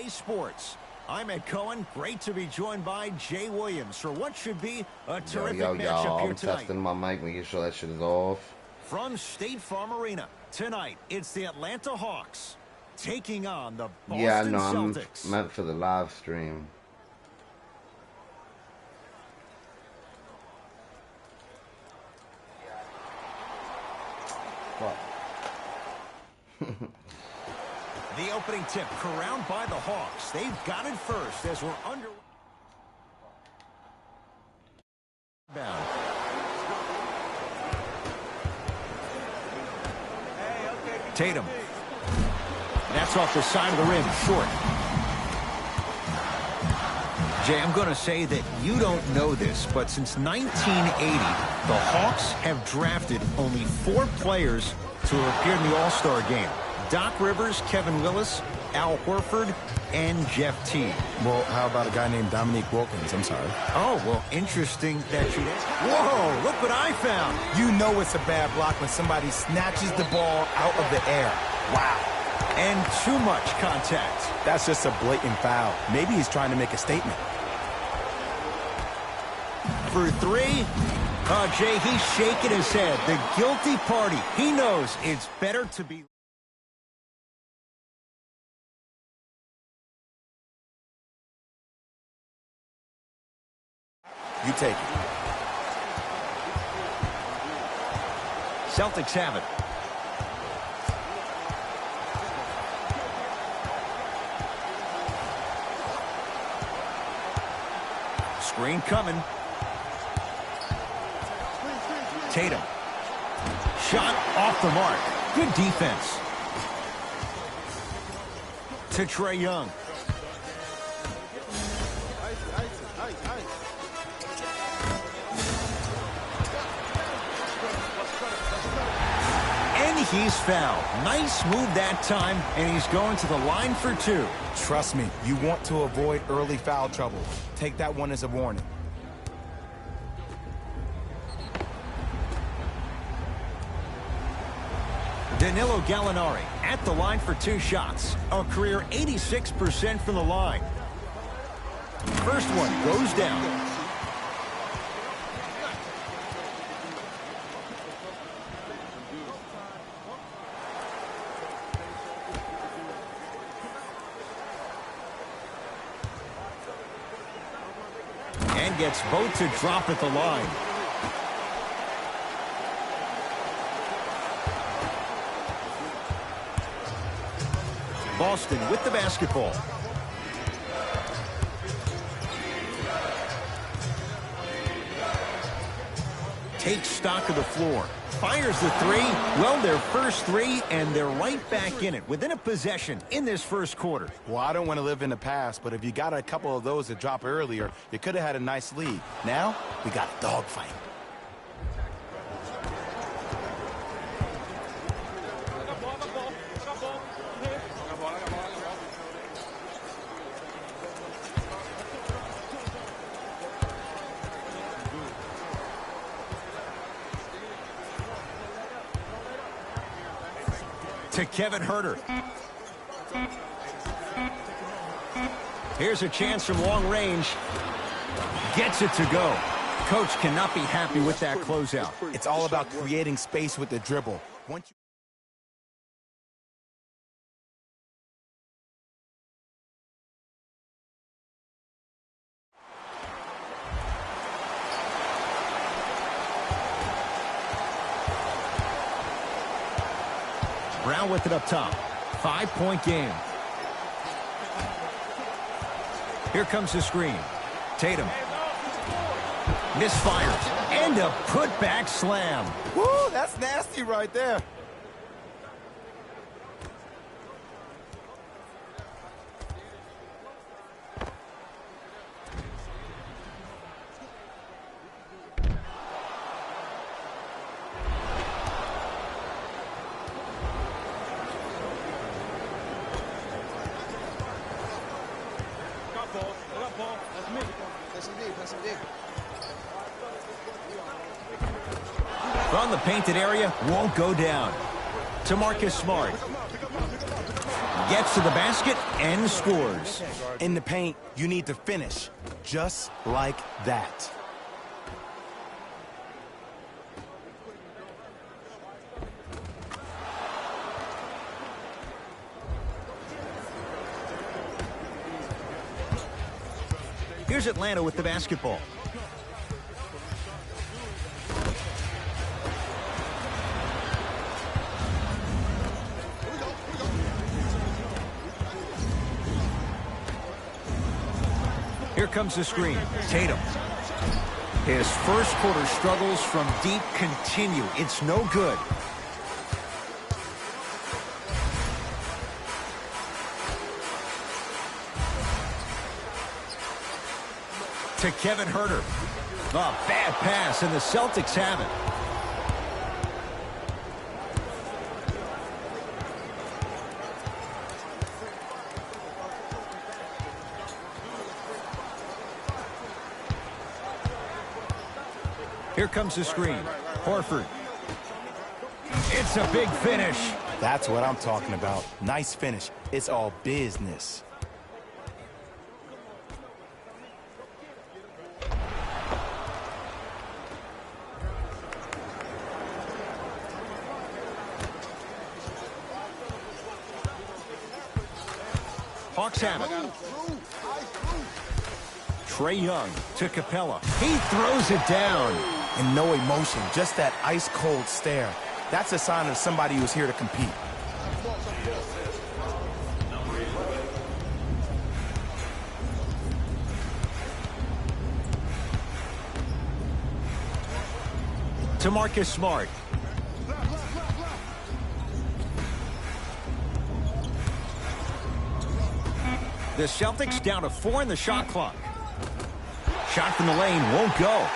EA Sports. I'm Ed Cohen. Great to be joined by Jay Williams for what should be a terrific matchup here tonight. I'm testing my mic, making sure that shit is off. From State Farm Arena, tonight it's the Atlanta Hawks taking on the Boston Celtics. I'm meant for the live stream. The opening tip corralled by the Hawks. They've got it first as we're under. Tatum. That's off the side of the rim, short. Jay, I'm going to say that you don't know this, but since 1980, the Hawks have drafted only 4 players to appear in the All-Star game. Doc Rivers, Kevin Willis, Al Horford, and Jeff Teague. Well, how about a guy named Dominique Wilkins? I'm sorry. Oh, well, interesting that you... Whoa, look what I found. You know it's a bad block when somebody snatches the ball out of the air. Wow. And too much contact. That's just a blatant foul. Maybe he's trying to make a statement. For 3. Oh, Jay, he's shaking his head. The guilty party. He knows it's better to be... You take it. Celtics have it. Screen coming. Tatum. Shot off the mark. Good defense. To Trae Young. He's fouled. Nice move that time, and he's going to the line for 2. Trust me, you want to avoid early foul trouble. Take that one as a warning. Danilo Gallinari at the line for 2 shots. A career 86% from the line. First one goes down. Gets both to drop at the line. Boston with the basketball. Takes stock of the floor. Fires the 3. Well, their first 3, and they're right back in it within a possession in this first quarter. Well, I don't want to live in the past, but if you got a couple of those to drop earlier, you could have had a nice lead. Now, we got a dogfight. To Kevin Huerter. Here's a chance from long range. Gets it to go. Coach cannot be happy with that closeout. It's all about creating space with the dribble. Once you Brown with it up top. 5-point game. Here comes the screen. Tatum. Misfires. And a putback slam. Woo, that's nasty right there. From the painted area, won't go down. To Marcus Smart. Gets to the basket and scores. In the paint, you need to finish just like that. Here's Atlanta with the basketball. Here comes the screen. Tatum. His first quarter struggles from deep continue. It's no good. To Kevin Huerter. A bad pass, and the Celtics have it. Here comes the screen. Horford. It's a big finish. That's what I'm talking about. Nice finish. It's all business. Hawks have it. Trae Young to Capella. He throws it down. And no emotion, just that ice-cold stare. That's a sign of somebody who's here to compete. To Marcus Smart. The Celtics down to 4 in the shot clock. Shot from the lane won't go.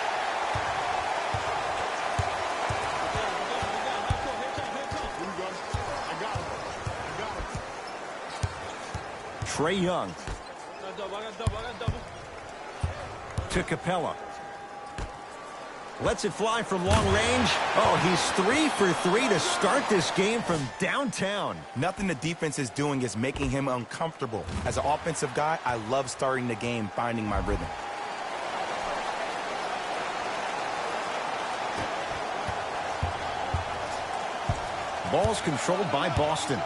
Trae Young. To Capella. Lets it fly from long range. Oh, he's 3 for 3 to start this game from downtown. Nothing the defense is doing is making him uncomfortable. As an offensive guy, I love starting the game, finding my rhythm. Ball's controlled by Boston.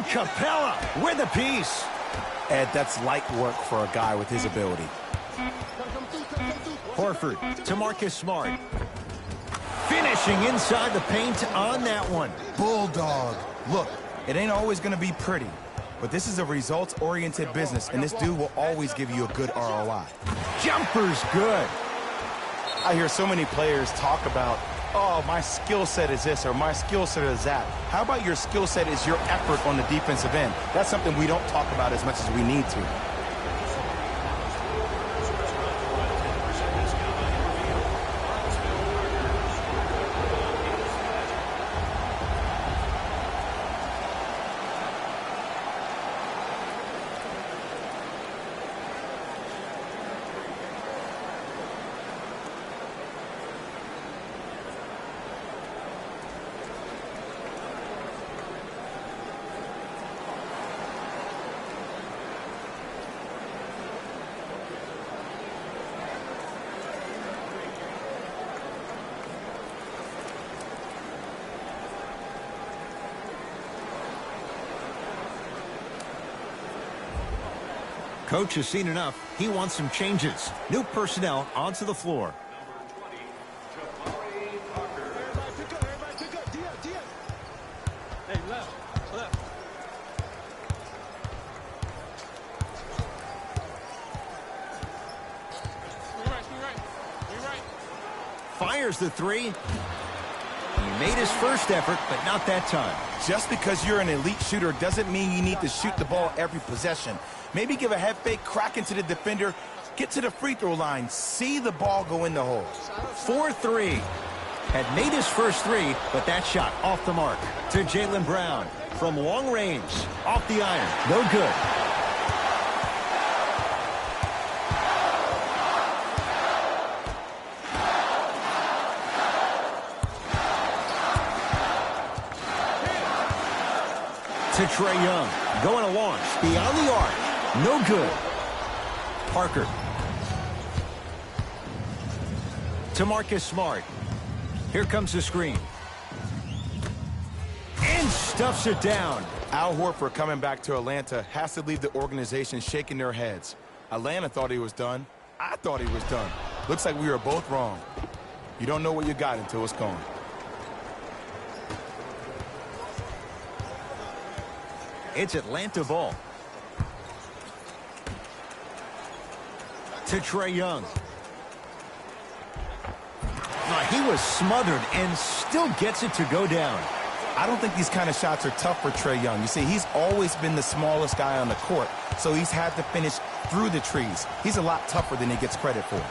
Capella with a piece. Ed, that's light work for a guy with his ability. Horford to Marcus Smart. Finishing inside the paint on that one. Bulldog. Look, it ain't always going to be pretty, but this is a results-oriented business, and this dude will always give you a good ROI. Jumper's good. I hear so many players talk about, oh, my skill set is this or my skill set is that. How about your skill set is your effort on the defensive end? That's something we don't talk about as much as we need to. Coach has seen enough. He wants some changes. New personnel onto the floor. Fires the three. He made his first effort, but not that time. Just because you're an elite shooter doesn't mean you need to shoot the ball every possession. Maybe give a head fake, crack into the defender, get to the free throw line, see the ball go in the hole. 4-3. Had made his first three, but that shot off the mark. To Jaylen Brown from long range. Off the iron. No good. To Trae Young. Going to launch. Beyond the arc. No good. Parker. To Marcus Smart. Here comes the screen. And stuffs it down. Al Horford coming back to Atlanta has to leave the organization shaking their heads. Atlanta thought he was done. I thought he was done. Looks like we were both wrong. You don't know what you got until it's gone. It's Atlanta ball. To Trae Young. He was smothered and still gets it to go down. I don't think these kind of shots are tough for Trae Young. You see, he's always been the smallest guy on the court, so he's had to finish through the trees. He's a lot tougher than he gets credit for.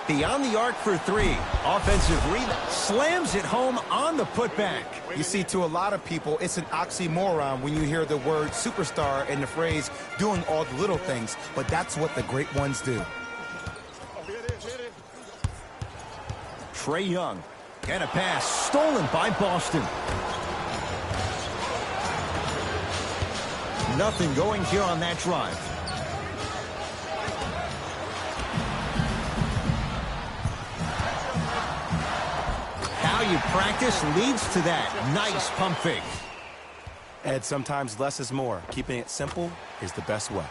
Beyond the arc for three. Offensive rebound. Slams it home on the putback. You see, to a lot of people, it's an oxymoron when you hear the word superstar and the phrase doing all the little things, but that's what the great ones do. Trae Young. And a pass stolen by Boston. Nothing going here on that drive. How you practice leads to that. Nice pump fake. Ed, sometimes less is more. Keeping it simple is the best way.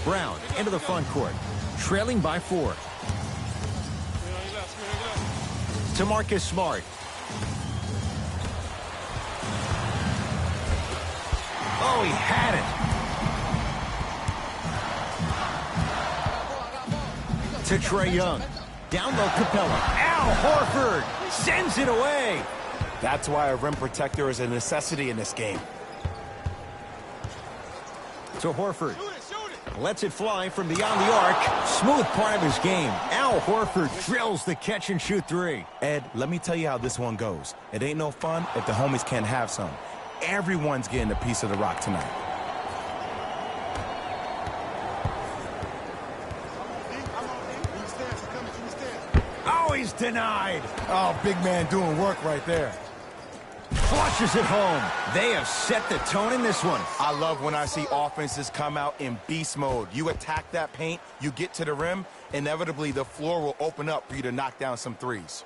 Brown into the front court, trailing by 4. To Marcus Smart. Oh, he had it. To Trae Young. Down low, Capella. Al Horford sends it away. That's why a rim protector is a necessity in this game. To Horford. Lets it fly from beyond the arc. Smooth part of his game. Al Horford drills the catch-and-shoot three. Ed, let me tell you how this one goes. It ain't no fun if the homies can't have some. Everyone's getting a piece of the rock tonight. Oh, he's denied. Oh, big man doing work right there. Flushes it home. They have set the tone in this one. I love when I see offenses come out in beast mode. You attack that paint, you get to the rim, inevitably the floor will open up for you to knock down some threes.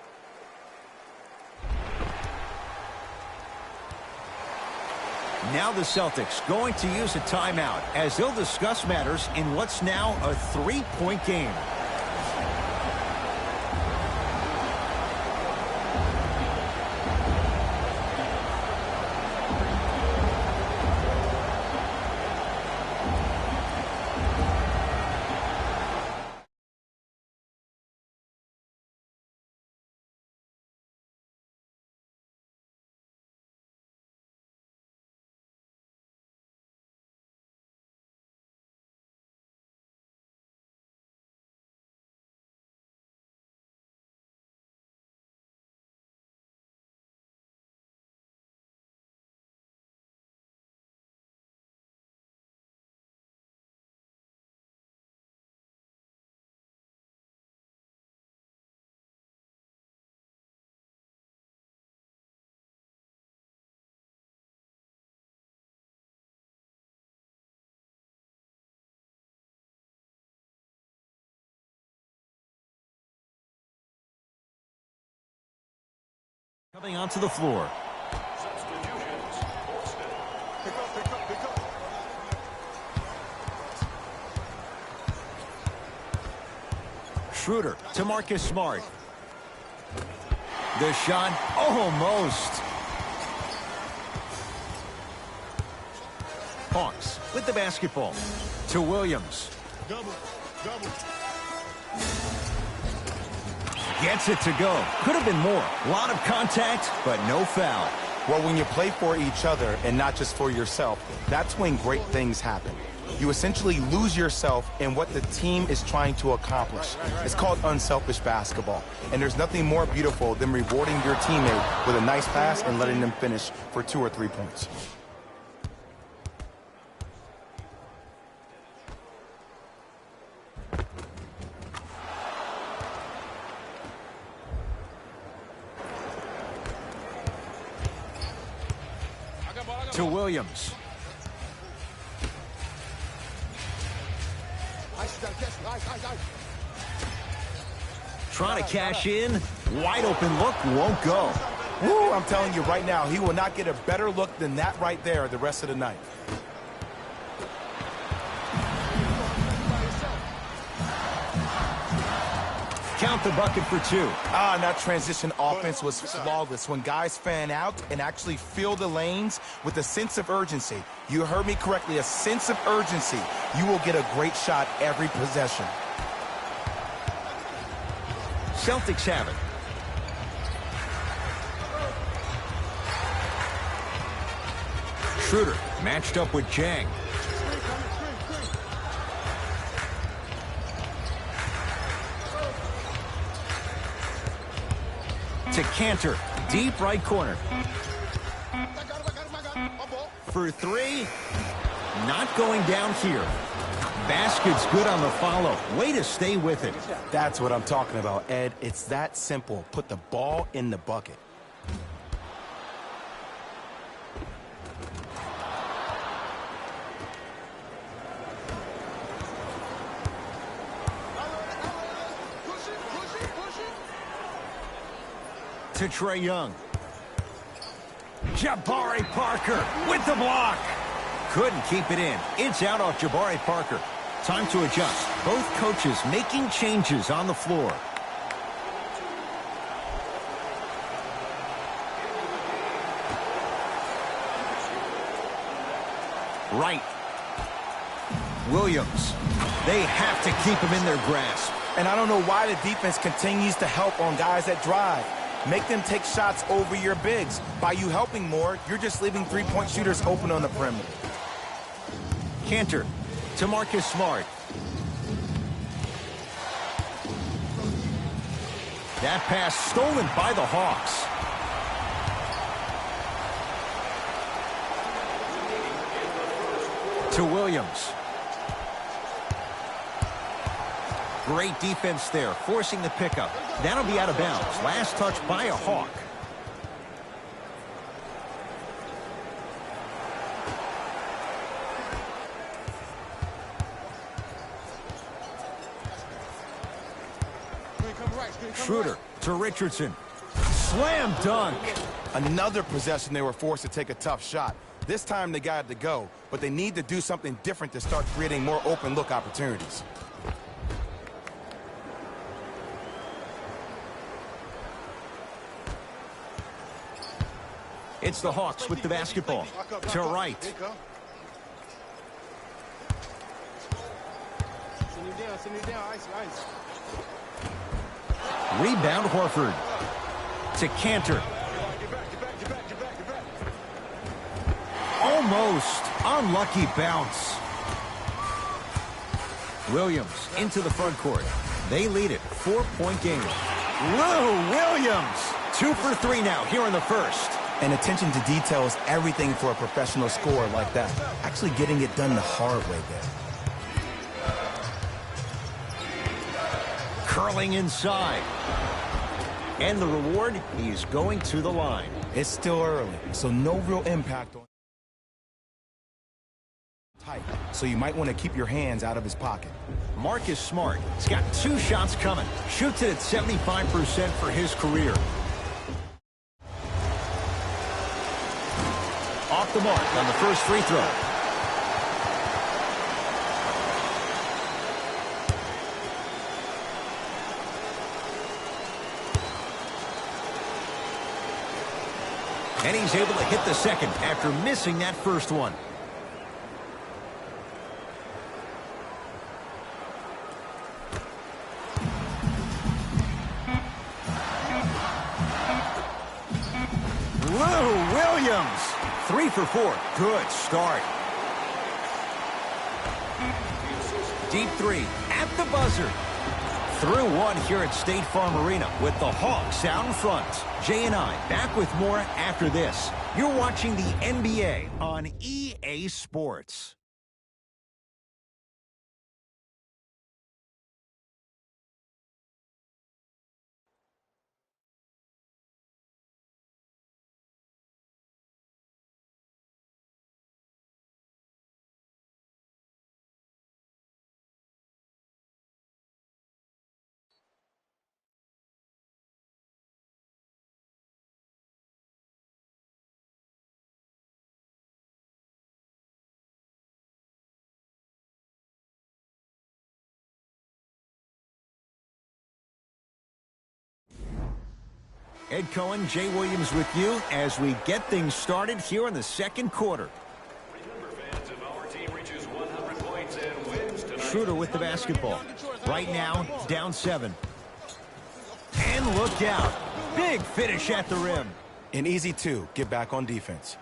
Now the Celtics going to use a timeout as they'll discuss matters in what's now a 3-point game. Coming onto the floor. Schroeder to Marcus Smart. The shot almost. Hawks with the basketball. To Williams. Gets it to go. Could have been more. A lot of contact, but no foul. Well, when you play for each other and not just for yourself, that's when great things happen. You essentially lose yourself in what the team is trying to accomplish. It's called unselfish basketball. And there's nothing more beautiful than rewarding your teammate with a nice pass and letting them finish for 2 or 3 points. To Williams. Trying to cash in. Wide open look, won't go. Woo, I'm telling you right now, he will not get a better look than that right there the rest of the night. Count the bucket for 2. And that transition offense was flawless. When guys fan out and actually fill the lanes with a sense of urgency, you heard me correctly, a sense of urgency, you will get a great shot every possession. Celtics have it. Schroeder matched up with Jang. To Cantor, deep right corner. For 3, not going down here. Basket's good on the follow. Way to stay with it. That's what I'm talking about, Ed. It's that simple. Put the ball in the bucket. To Trae Young. Jabari Parker with the block. Couldn't keep it in. It's out off Jabari Parker. Time to adjust. Both coaches making changes on the floor. Right. Williams. They have to keep him in their grasp. And I don't know why the defense continues to help on guys that drive. Make them take shots over your bigs. By you helping more, you're just leaving three-point shooters open on the perimeter. Cantor to Marcus Smart. That pass stolen by the Hawks. To Williams. Great defense there, forcing the pickup. That'll be out of bounds. Last touch by a Hawk. Schroeder to Richardson. Slam dunk. Another possession they were forced to take a tough shot. This time they got to go, but they need to do something different to start creating more open look opportunities. It's the Hawks with the basketball. To Wright. Rebound Horford. To Cantor. Almost. Unlucky bounce. Williams into the front court. They lead it. 4-point game. Lou Williams. 2 for 3 now here in the first. And attention to detail is everything for a professional scorer like that. Actually getting it done the hard way there. Curling inside. And the reward, he's going to the line. It's still early, so no real impact on tight. So you might want to keep your hands out of his pocket. Marcus Smart. He's got 2 shots coming. Shoots it at 75% for his career. Off the mark on the first free throw. And he's able to hit the second after missing that first one. Lou Williams. 3 for 4. Good start. Deep 3 at the buzzer. Through 1 here at State Farm Arena with the Hawks out in front. Jay and I back with more after this. You're watching the NBA on EA Sports. Ed Cohen, Jay Williams with you as we get things started here in the second quarter. Schroeder with the basketball. Right now, down 7. And look out. Big finish at the rim. An easy 2. Get back on defense.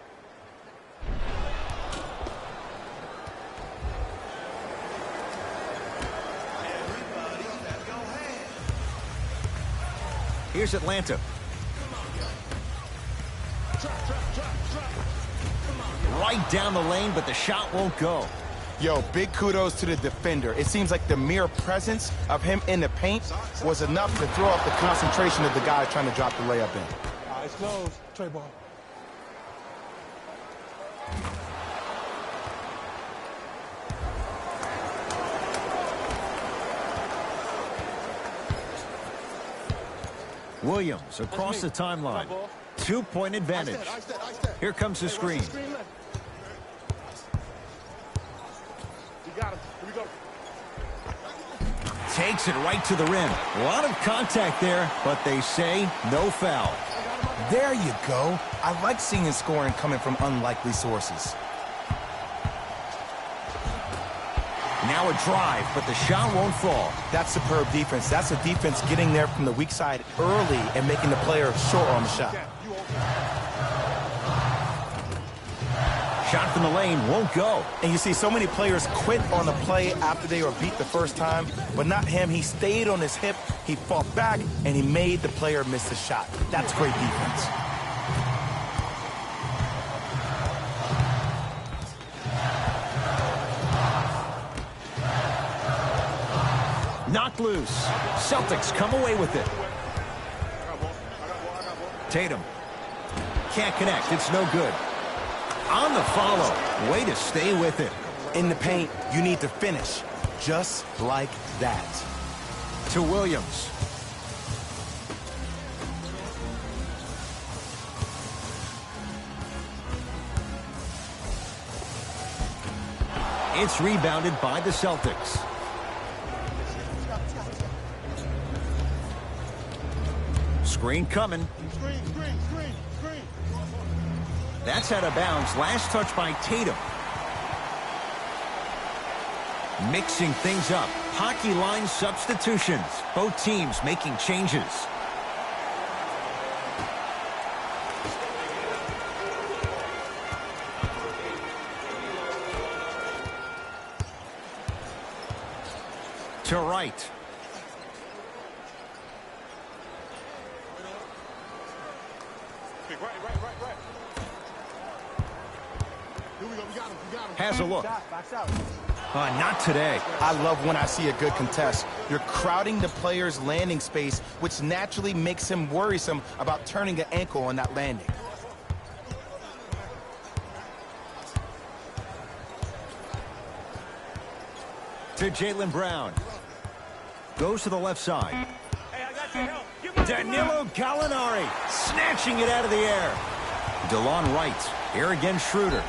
Here's Atlanta. Right down the lane, but the shot won't go. Yo, big kudos to the defender. It seems like the mere presence of him in the paint was enough to throw off the concentration of the guy trying to drop the layup in. Eyes closed. Trey ball. Williams across the timeline. 2-point advantage. Here comes the screen. Takes it right to the rim. A lot of contact there, but they say no foul. There you go. I like seeing scoring coming from unlikely sources. Now a drive, but the shot won't fall. That's superb defense. That's a defense getting there from the weak side early and making the player short on the shot. Shot from the lane won't go. And you see so many players quit on the play after they were beat the first time, but not him. He stayed on his hip, he fought back, and he made the player miss the shot. That's great defense. Knocked loose. Celtics come away with it. Tatum. Can't connect. It's no good. On the follow. Way to stay with it. In the paint, you need to finish. Just like that. To Williams. It's rebounded by the Celtics. Screen coming. Screen. That's out of bounds. Last touch by Tatum. Mixing things up. Hockey line substitutions. Both teams making changes. To right. Right. Here we go. We got him. Has a look. Box out. Not today. I love when I see a good contest. You're crowding the player's landing space, which naturally makes him worrisome about turning an ankle on that landing. To Jaylen Brown. Goes to the left side. Hey, I got your help. Danilo Gallinari snatching it out of the air. DeLon Wright. Here again, Schroeder.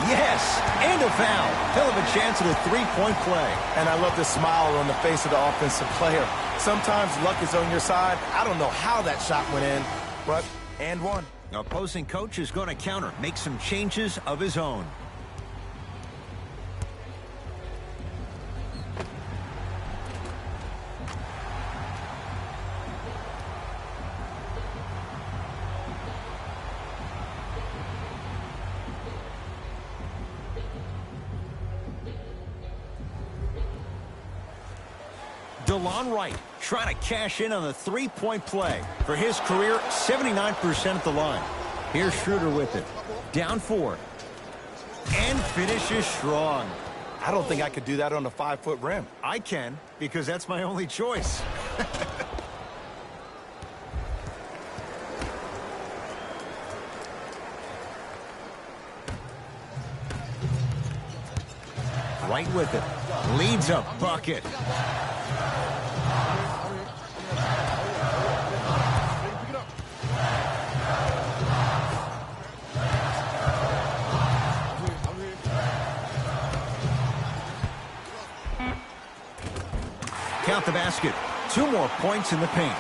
Yes, and a foul. He'll have a chance at a three-point play. And I love the smile on the face of the offensive player. Sometimes luck is on your side. I don't know how that shot went in, but and one. Opposing coach is going to counter, make some changes of his own. DeLon Wright trying to cash in on the three-point play. For his career, 79% at the line. Here's Schroeder with it. Down 4. And finishes strong. I don't think I could do that on a 5-foot rim. I can, because that's my only choice. Right with it. Leads a bucket. Count the basket. 2 more points in the paint.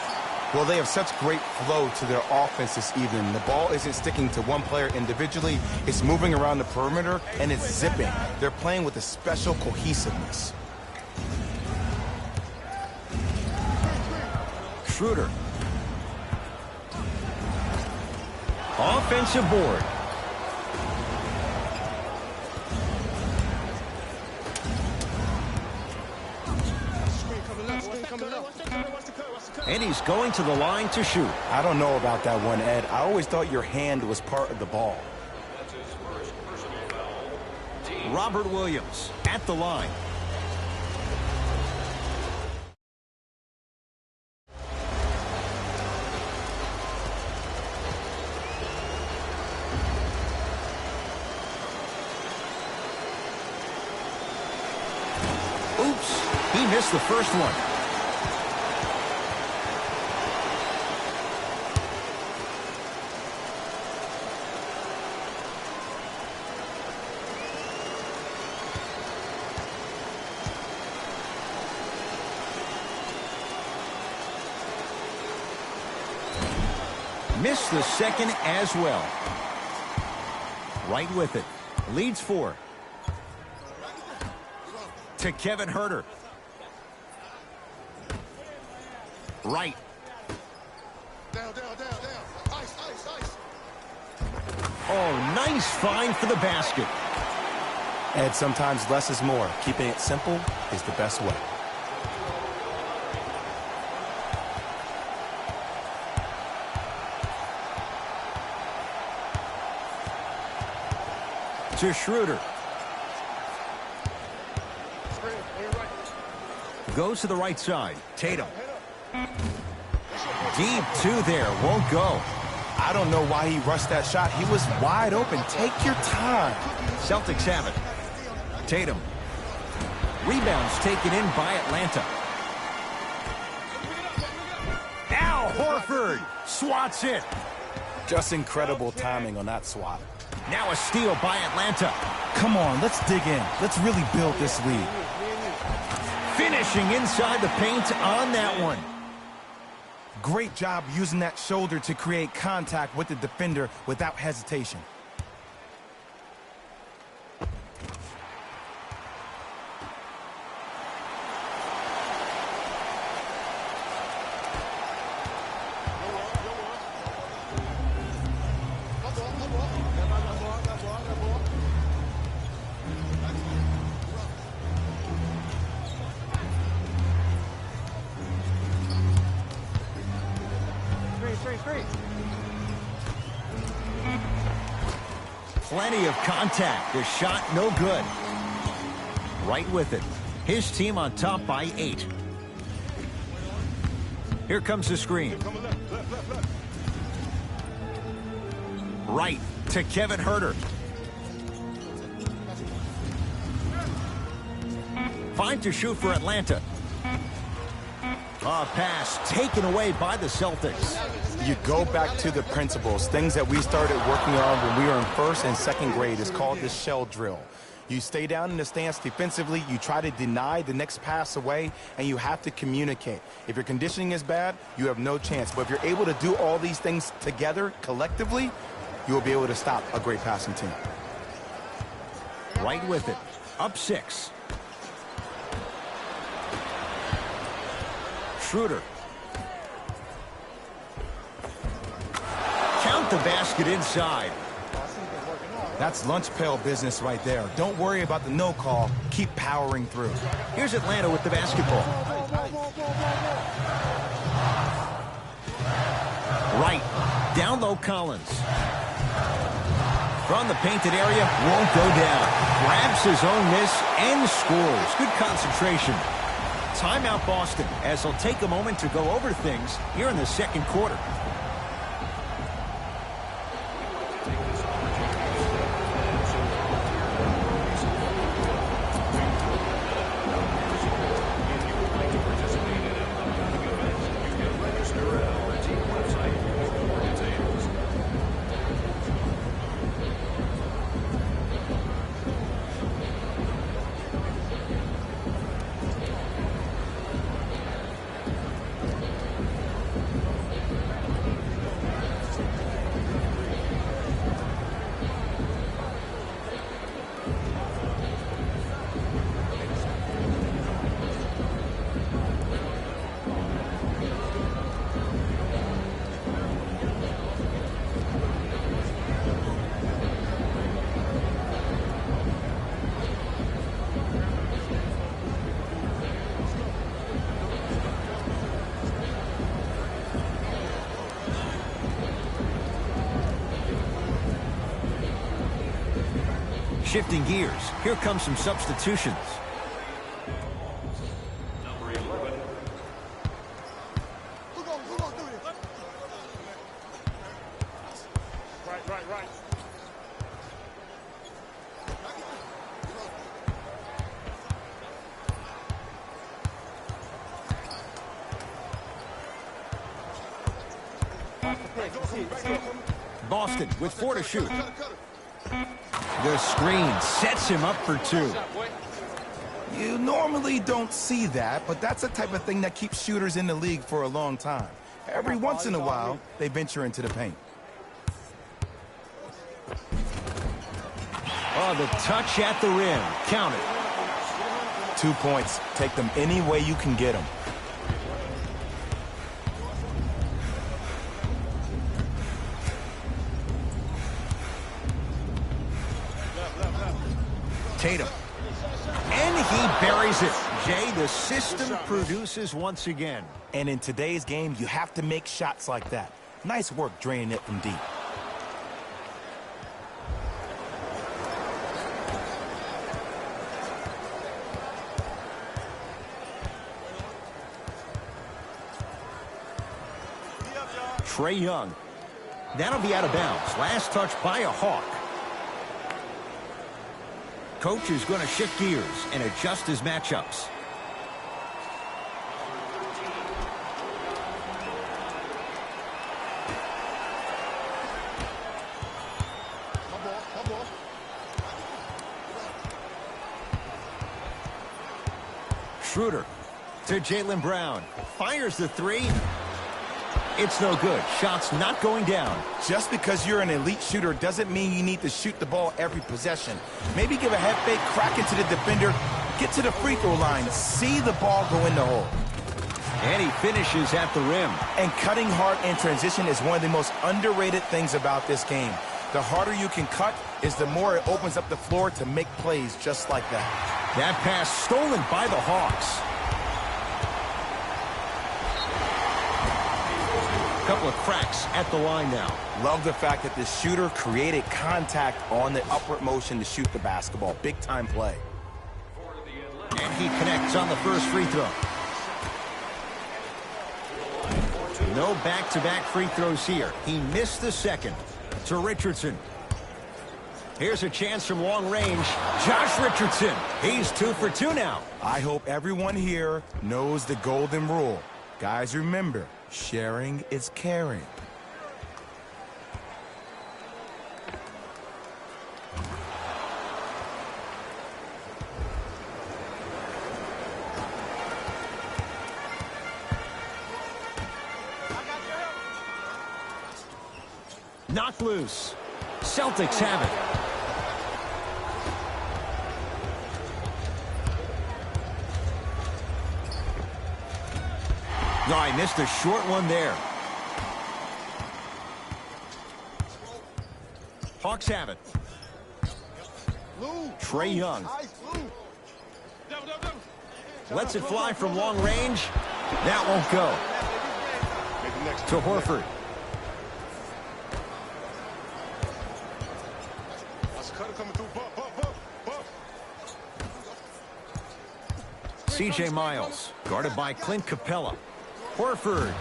Well, they have such great flow to their offense this evening. The ball isn't sticking to one player individually. It's moving around the perimeter, and it's zipping. They're playing with a special cohesiveness. Schroeder. Offensive board. And he's going to the line to shoot. I don't know about that one, Ed. I always thought your hand was part of the ball. Robert Williams at the line. Oops, he missed the first one. Missed the second as well. Right with it. Leads 4. To Kevin Huerter. Right. Down. Ice. Oh, nice find for the basket. Ed, sometimes less is more. Keeping it simple is the best way. To Schroeder. Goes to the right side. Tatum. Deep 2 there. Won't go. I don't know why he rushed that shot. He was wide open. Take your time. Celtics have it. Tatum. Rebounds taken in by Atlanta. Al Horford swats it. Just incredible timing on that swat. Now a steal by Atlanta. Come on, let's dig in. Let's really build this lead. Finishing inside the paint on that one. Great job using that shoulder to create contact with the defender without hesitation. Plenty of contact. The shot no good. Right with it. His team on top by 8. Here comes the screen. Right to Kevin Huerter. Fine to shoot for Atlanta. A pass taken away by the Celtics. You go back to the principles, things that we started working on when we were in first and second grade. It's called the shell drill. You stay down in the stance defensively, you try to deny the next pass away, and you have to communicate. If your conditioning is bad, you have no chance. But if you're able to do all these things together, collectively, you will be able to stop a great passing team. Right with it. Up 6. Schroeder. Count the basket inside. That's lunch pail business right there. Don't worry about the no call. Keep powering through. Here's Atlanta with the basketball. Right. Down low Collins. From the painted area, won't go down. Grabs his own miss and scores. Good concentration. Timeout Boston, as they'll take a moment to go over things here in the second quarter. Shifting gears, here come some substitutions. Right. Boston with 4 to shoot. The screen sets him up for 2. You normally don't see that, but that's the type of thing that keeps shooters in the league for a long time. Every once in a while, they venture into the paint. Oh, the touch at the rim. Count it. 2 points. Take them any way you can get them. Tatum. And he buries it. Jay, the system produces once again. And in today's game, you have to make shots like that. Nice work draining it from deep. Trae Young. That'll be out of bounds. Last touch by a Hawk. Coach is going to shift gears and adjust his matchups. Schroeder to Jaylen Brown. Fires the 3. It's no good. Shot's not going down. Just because you're an elite shooter doesn't mean you need to shoot the ball every possession. Maybe give a head fake, crack into the defender, get to the free throw line, see the ball go in the hole. And he finishes at the rim. And cutting hard in transition is one of the most underrated things about this game. The harder you can cut is the more it opens up the floor to make plays just like that. That pass stolen by the Hawks. Couple of cracks at the line now. Love the fact that the shooter created contact on the upward motion to shoot the basketball. Big time play. And he connects on the first free throw. No back-to-back free throws here. He missed the second. To Richardson. Here's a chance from long range. Josh Richardson. He's 2 for 2 now. I hope everyone here knows the golden rule. Guys, remember, sharing is caring. Knocked loose. Celtics have it. No, I missed a short one there. Hawks have it. Trae Young. Lets it fly from long range. That won't go. To Horford. C.J. Miles, guarded by Clint Capella. Horford,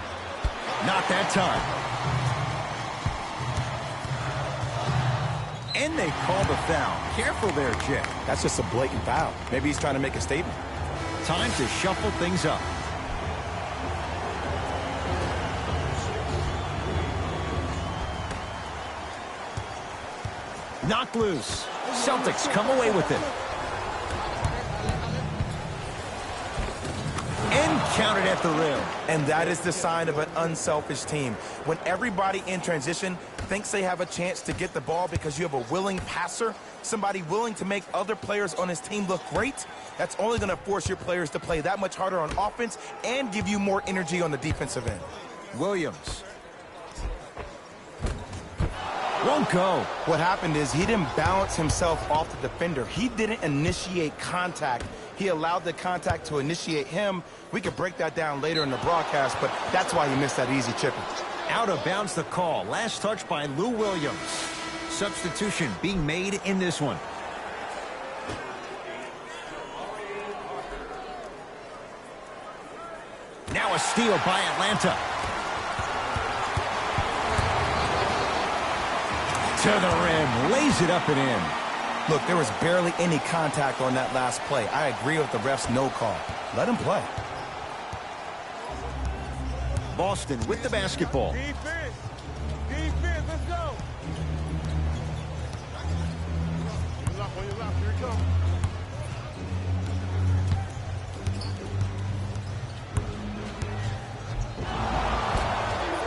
not that time. And they call the foul. Careful there, Jay. That's just a blatant foul. Maybe he's trying to make a statement. Time to shuffle things up. Knocked loose. Celtics come away with it. And counted at the rim. And that is the sign of an unselfish team. When everybody in transition thinks they have a chance to get the ball because you have a willing passer, somebody willing to make other players on his team look great, that's only going to force your players to play that much harder on offense and give you more energy on the defensive end. Williams. Won't go. What happened is he didn't balance himself off the defender. He didn't initiate contact. He allowed the contact to initiate him. We could break that down later in the broadcast, but that's why he missed that easy chipper. Out of bounds the call. Last touch by Lou Williams. Substitution being made in this one. a steal by Atlanta. To the rim, lays it up and in. Look, there was barely any contact on that last play. I agree with the ref's no call. Let him play. Boston with the basketball. Defense. Defense, let's go. On your left, here it comes.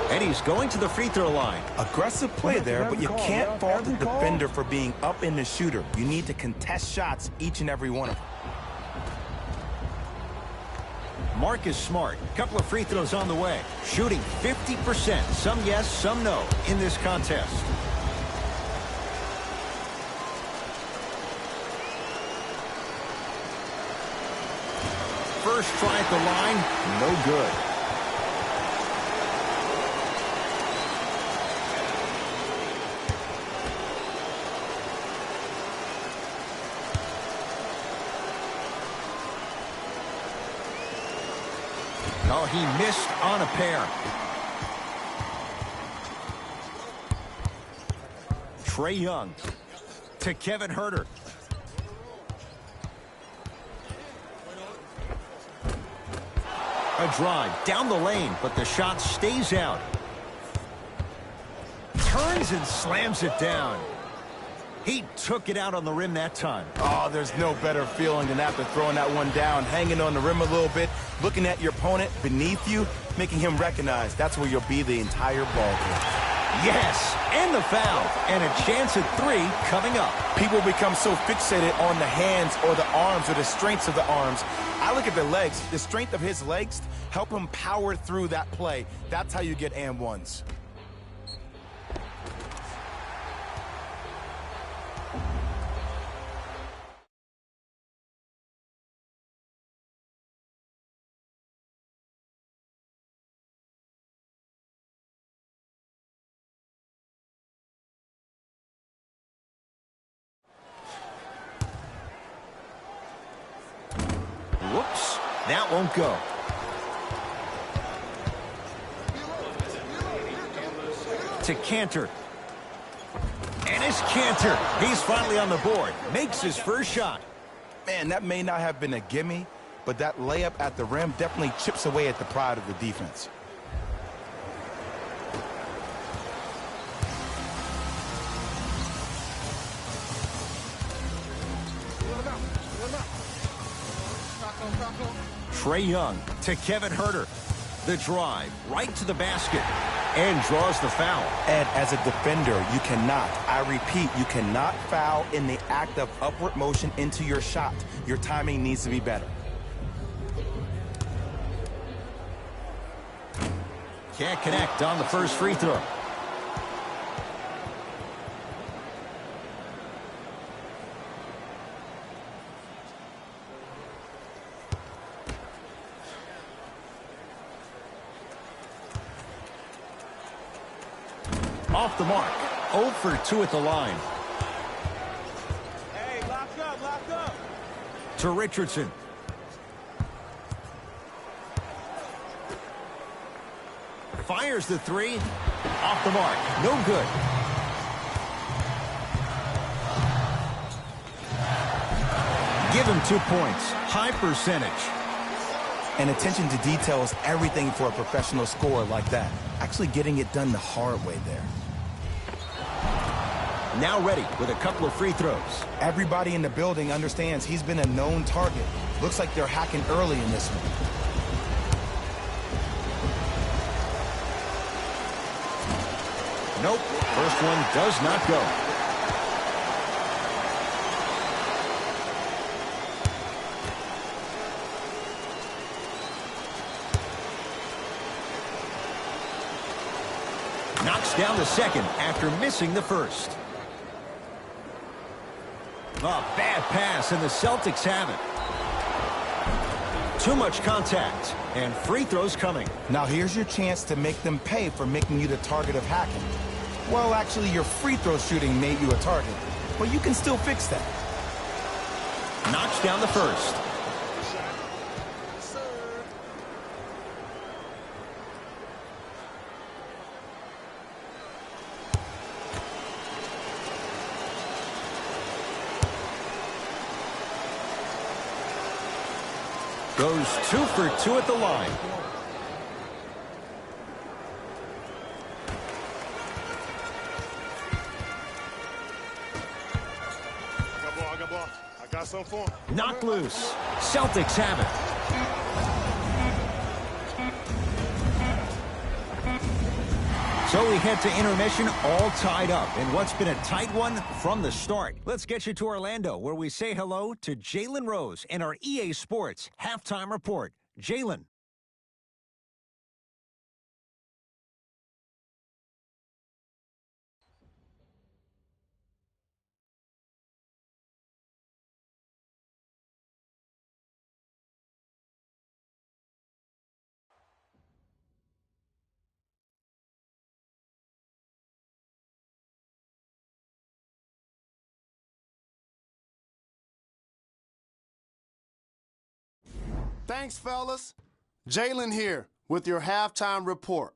And he's going to the free throw line. Aggressive play there, but you can't fault the defender for being up in the shooter. You need to contest shots, each and every one of them. Marcus Smart, couple of free throws on the way. Shooting 50%, some yes, some no, in this contest. First try at the line, no good. Oh, he missed on a pair. Trae Young to Kevin Huerter. A drive down the lane, but the shot stays out. Turns and slams it down. He took it out on the rim that time. Oh, there's no better feeling than after throwing that one down, hanging on the rim a little bit, looking at your opponent beneath you, making him recognize that's where you'll be the entire ball game. Yes, and the foul, and a chance at three coming up. People become so fixated on the hands or the arms or the strengths of the arms. I look at the legs. The strength of his legs help him power through that play. That's how you get and ones. Whoops, that won't go. To Cantor. And it's Cantor. He's finally on the board. Makes his first shot. Man, that may not have been a gimme, but that layup at the rim definitely chips away at the pride of the defense. Trae Young to Kevin Huerter. The drive right to the basket and draws the foul. And as a defender, you cannot, I repeat, you cannot foul in the act of upward motion into your shot. Your timing needs to be better. Can't connect on the first free throw. Off the mark. 0 for 2 at the line. Hey, lock up, lock up. To Richardson. Fires the three. Off the mark. No good. Give him 2 points. High percentage. And attention to detail is everything for a professional scorer like that. Actually getting it done the hard way there. Now ready with a couple of free throws. Everybody in the building understands he's been a known target. Looks like they're hacking early in this one. Nope. First one does not go. Knocks down the second after missing the first. A bad pass, and the Celtics have it. Too much contact, and free throws coming. Now here's your chance to make them pay for making you the target of hacking. Well, actually, your free throw shooting made you a target, but you can still fix that. Knocks down the first. Goes 2 for 2 at the line. I got ball. I got something for him. Knocked loose. Celtics have it. So we head to intermission, all tied up in what's been a tight one from the start. Let's get you to Orlando, where we say hello to Jalen Rose and our EA Sports halftime report. Jalen. Thanks, fellas. Jalen here with your halftime report.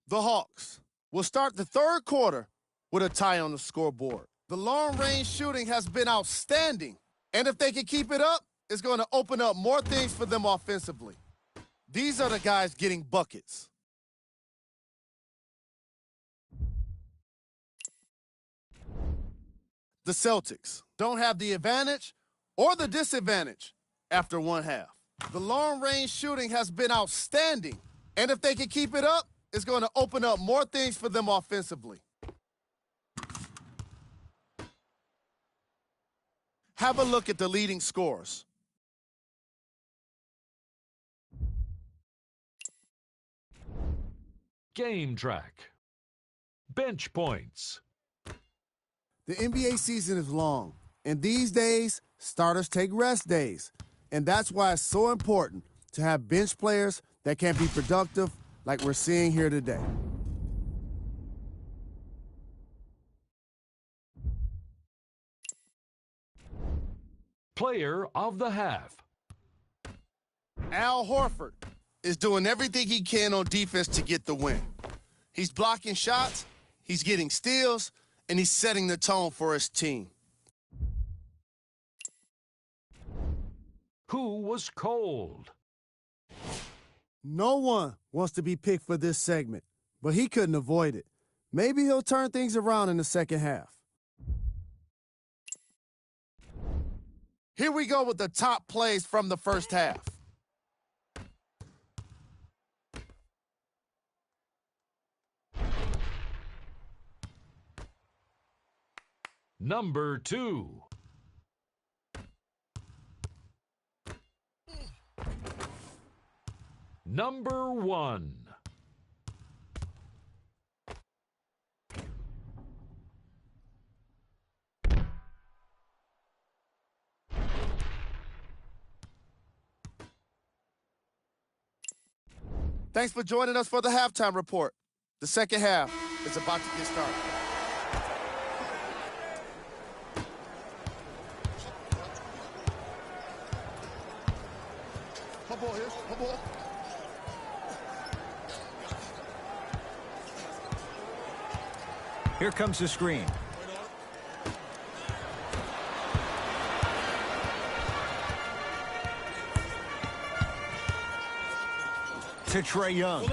The Hawks will start the third quarter with a tie on the scoreboard. The long-range shooting has been outstanding, and if they can keep it up, it's going to open up more things for them offensively. These are the guys getting buckets. The Celtics don't have the advantage or the disadvantage after one half. The long-range shooting has been outstanding, and if they can keep it up, it's going to open up more things for them offensively. Have a look at the leading scorers. Game track. Bench points. The NBA season is long, and these days, starters take rest days. And that's why it's so important to have bench players that can be productive like we're seeing here today. Player of the half. Al Horford is doing everything he can on defense to get the win. He's blocking shots, he's getting steals, and he's setting the tone for his team. Who was cold? No one wants to be picked for this segment, but he couldn't avoid it. Maybe he'll turn things around in the second half. Here we go with the top plays from the first half. Number 2. Number 1. Thanks for joining us for the halftime report. The second half is about to get started. My ball here. My ball. Here comes the screen. To Trae Young.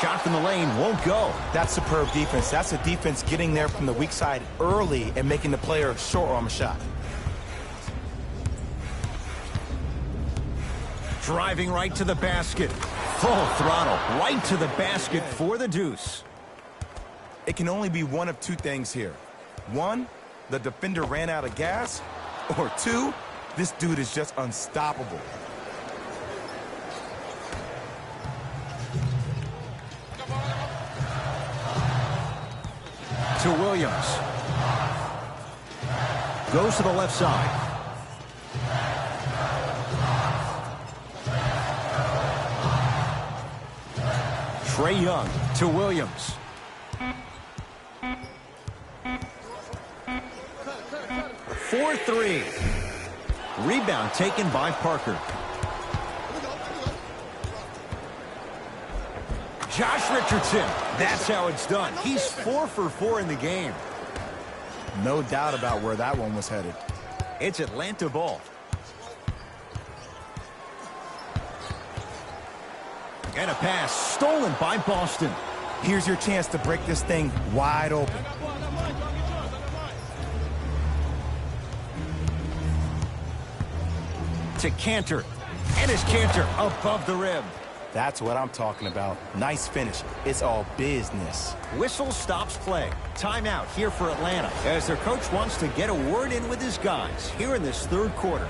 Shot from the lane won't go. That's superb defense. That's a defense getting there from the weak side early and making the player short arm a shot. Driving right to the basket. Full throttle right to the basket for the deuce. It can only be one of two things here. One, the defender ran out of gas. Or two, this dude is just unstoppable. To Williams. Goes to the left side. Trae Young to Williams. For 3. Rebound taken by Parker. Josh Richardson. That's how it's done. He's 4 for 4 in the game. No doubt about where that one was headed. It's Atlanta ball. And a pass stolen by Boston. Here's your chance to break this thing wide open. To Cantor. And his Cantor above the rim. That's what I'm talking about. Nice finish. It's all business. Whistle stops play. Timeout here for Atlanta as their coach wants to get a word in with his guys here in this third quarter.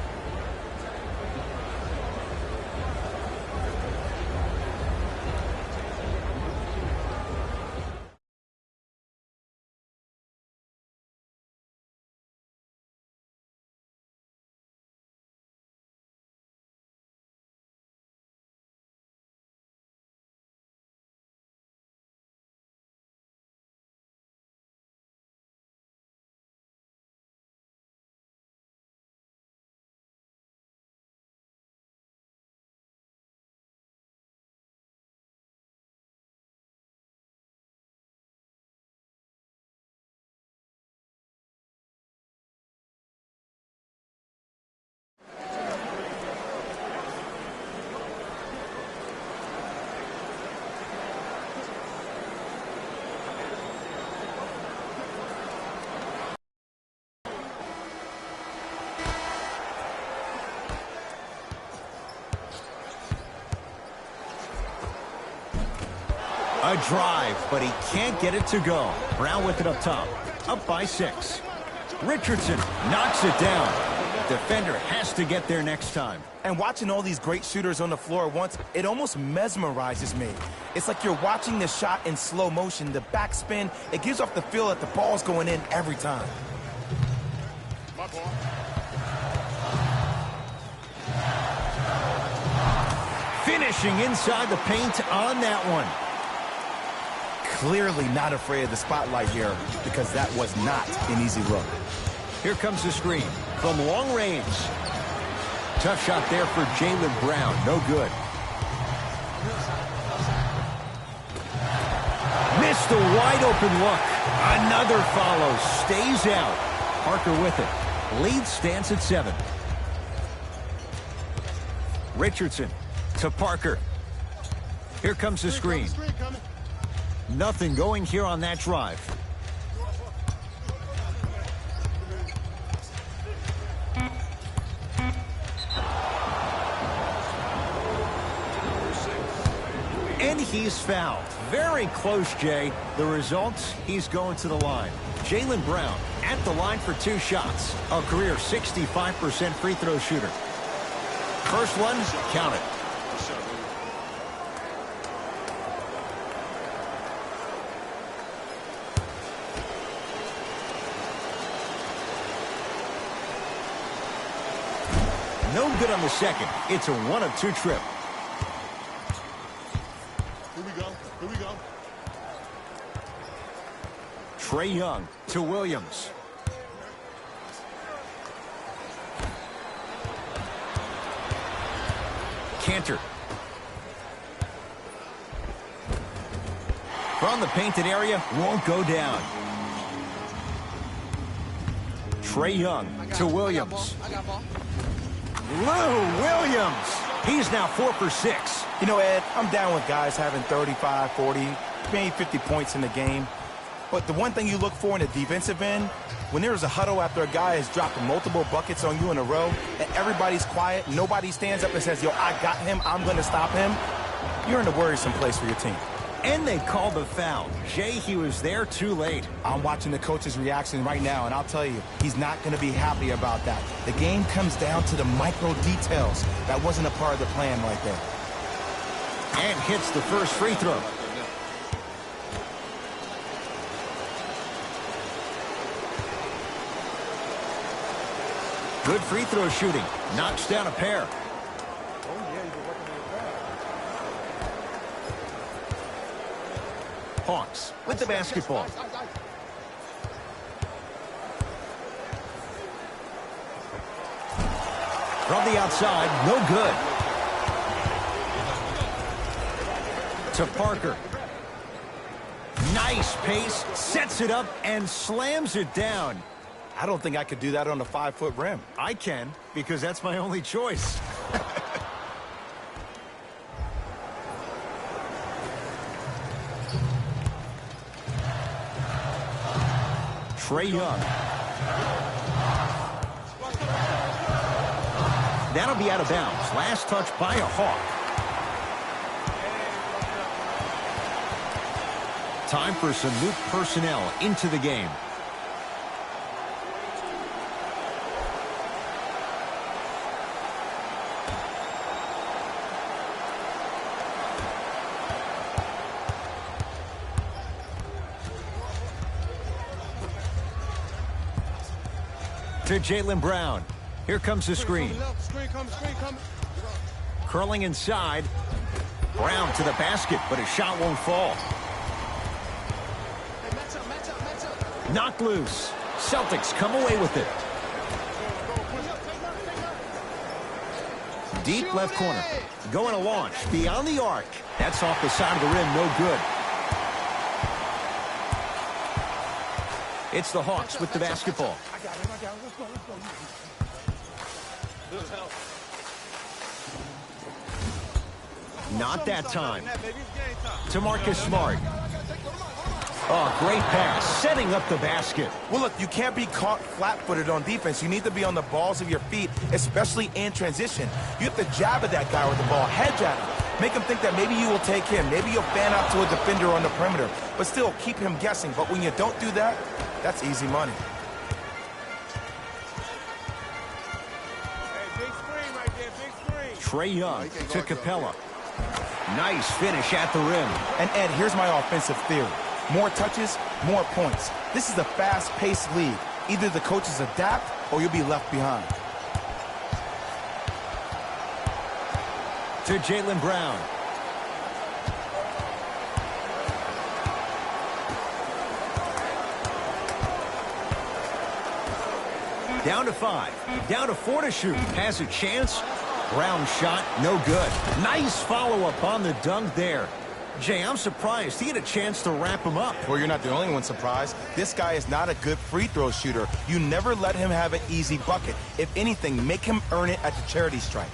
A drive, but he can't get it to go. Brown with it up top. Up by 6. Richardson knocks it down. Defender has to get there next time. And watching all these great shooters on the floor at once, it almost mesmerizes me. It's like you're watching the shot in slow motion, the backspin. It gives off the feel that the ball's going in every time. My ball. Finishing inside the paint on that one. Clearly not afraid of the spotlight here because that was not an easy look. Here comes the screen from long range. Tough shot there for Jaylen Brown. No good. Missed a wide open look. Another follow. Stays out. Parker with it. Lead stands at 7. Richardson to Parker. Here comes the screen. Nothing going here on that drive. And he's fouled. Very close, Jay. The result, he's going to the line. Jaylen Brown at the line for 2 shots. A career 65% free throw shooter. First one, count it. No good on the second. It's a 1 of 2 trip. Here we go. Here we go. Trae Young to Williams. Cantor. From the painted area, won't go down. Trae Young to Williams. Lou Williams. He's now 4 for 6. You know, Ed, I'm down with guys having 35, 40, maybe 50 points in the game. But the one thing you look for in a defensive end, when there's a huddle after a guy has dropped multiple buckets on you in a row, and everybody's quiet, nobody stands up and says, yo, I got him, I'm going to stop him, you're in a worrisome place for your team. And they called the foul. Jay, he was there too late. I'm watching the coach's reaction right now, and I'll tell you, he's not going to be happy about that. The game comes down to the micro details. That wasn't a part of the plan right there. And hits the first free throw. Good free throw shooting. Knocks down a pair. Hawks with the basketball. From the outside, no good. To Parker. Nice pace, sets it up, and slams it down. I don't think I could do that on a 5-foot rim. I can, because that's my only choice. Trae Young. That'll be out of bounds. Last touch by a Hawk. Time for some new personnel into the game. To Jaylen Brown. Here comes the screen. Screen coming. Curling inside. Brown to the basket, but his shot won't fall. Knocked loose. Celtics come away with it. Deep left corner. Going to launch. Beyond the arc. That's off the side of the rim. No good. It's the Hawks with the basketball. Not that time. To Marcus Smart. Oh, great pass. Setting up the basket. Well, look, you can't be caught flat-footed on defense. You need to be on the balls of your feet, especially in transition. You have to jab at that guy with the ball, hedge at him. Make him think that maybe you will take him. Maybe you'll fan out to a defender on the perimeter. But still, keep him guessing. But when you don't do that, that's easy money. Hey, big screen right there, big screen. Trae Young to Capella. Nice finish at the rim. And Ed, here's my offensive theory. More touches, more points. This is a fast-paced league. Either the coaches adapt or you'll be left behind. To Jaylen Brown. Down to 5. Down to 4 to shoot. Has a chance. Brown shot, no good. Nice follow-up on the dunk there. Jay, I'm surprised he had a chance to wrap him up. Well, you're not the only one surprised. This guy is not a good free throw shooter. You never let him have an easy bucket. If anything, make him earn it at the charity stripe.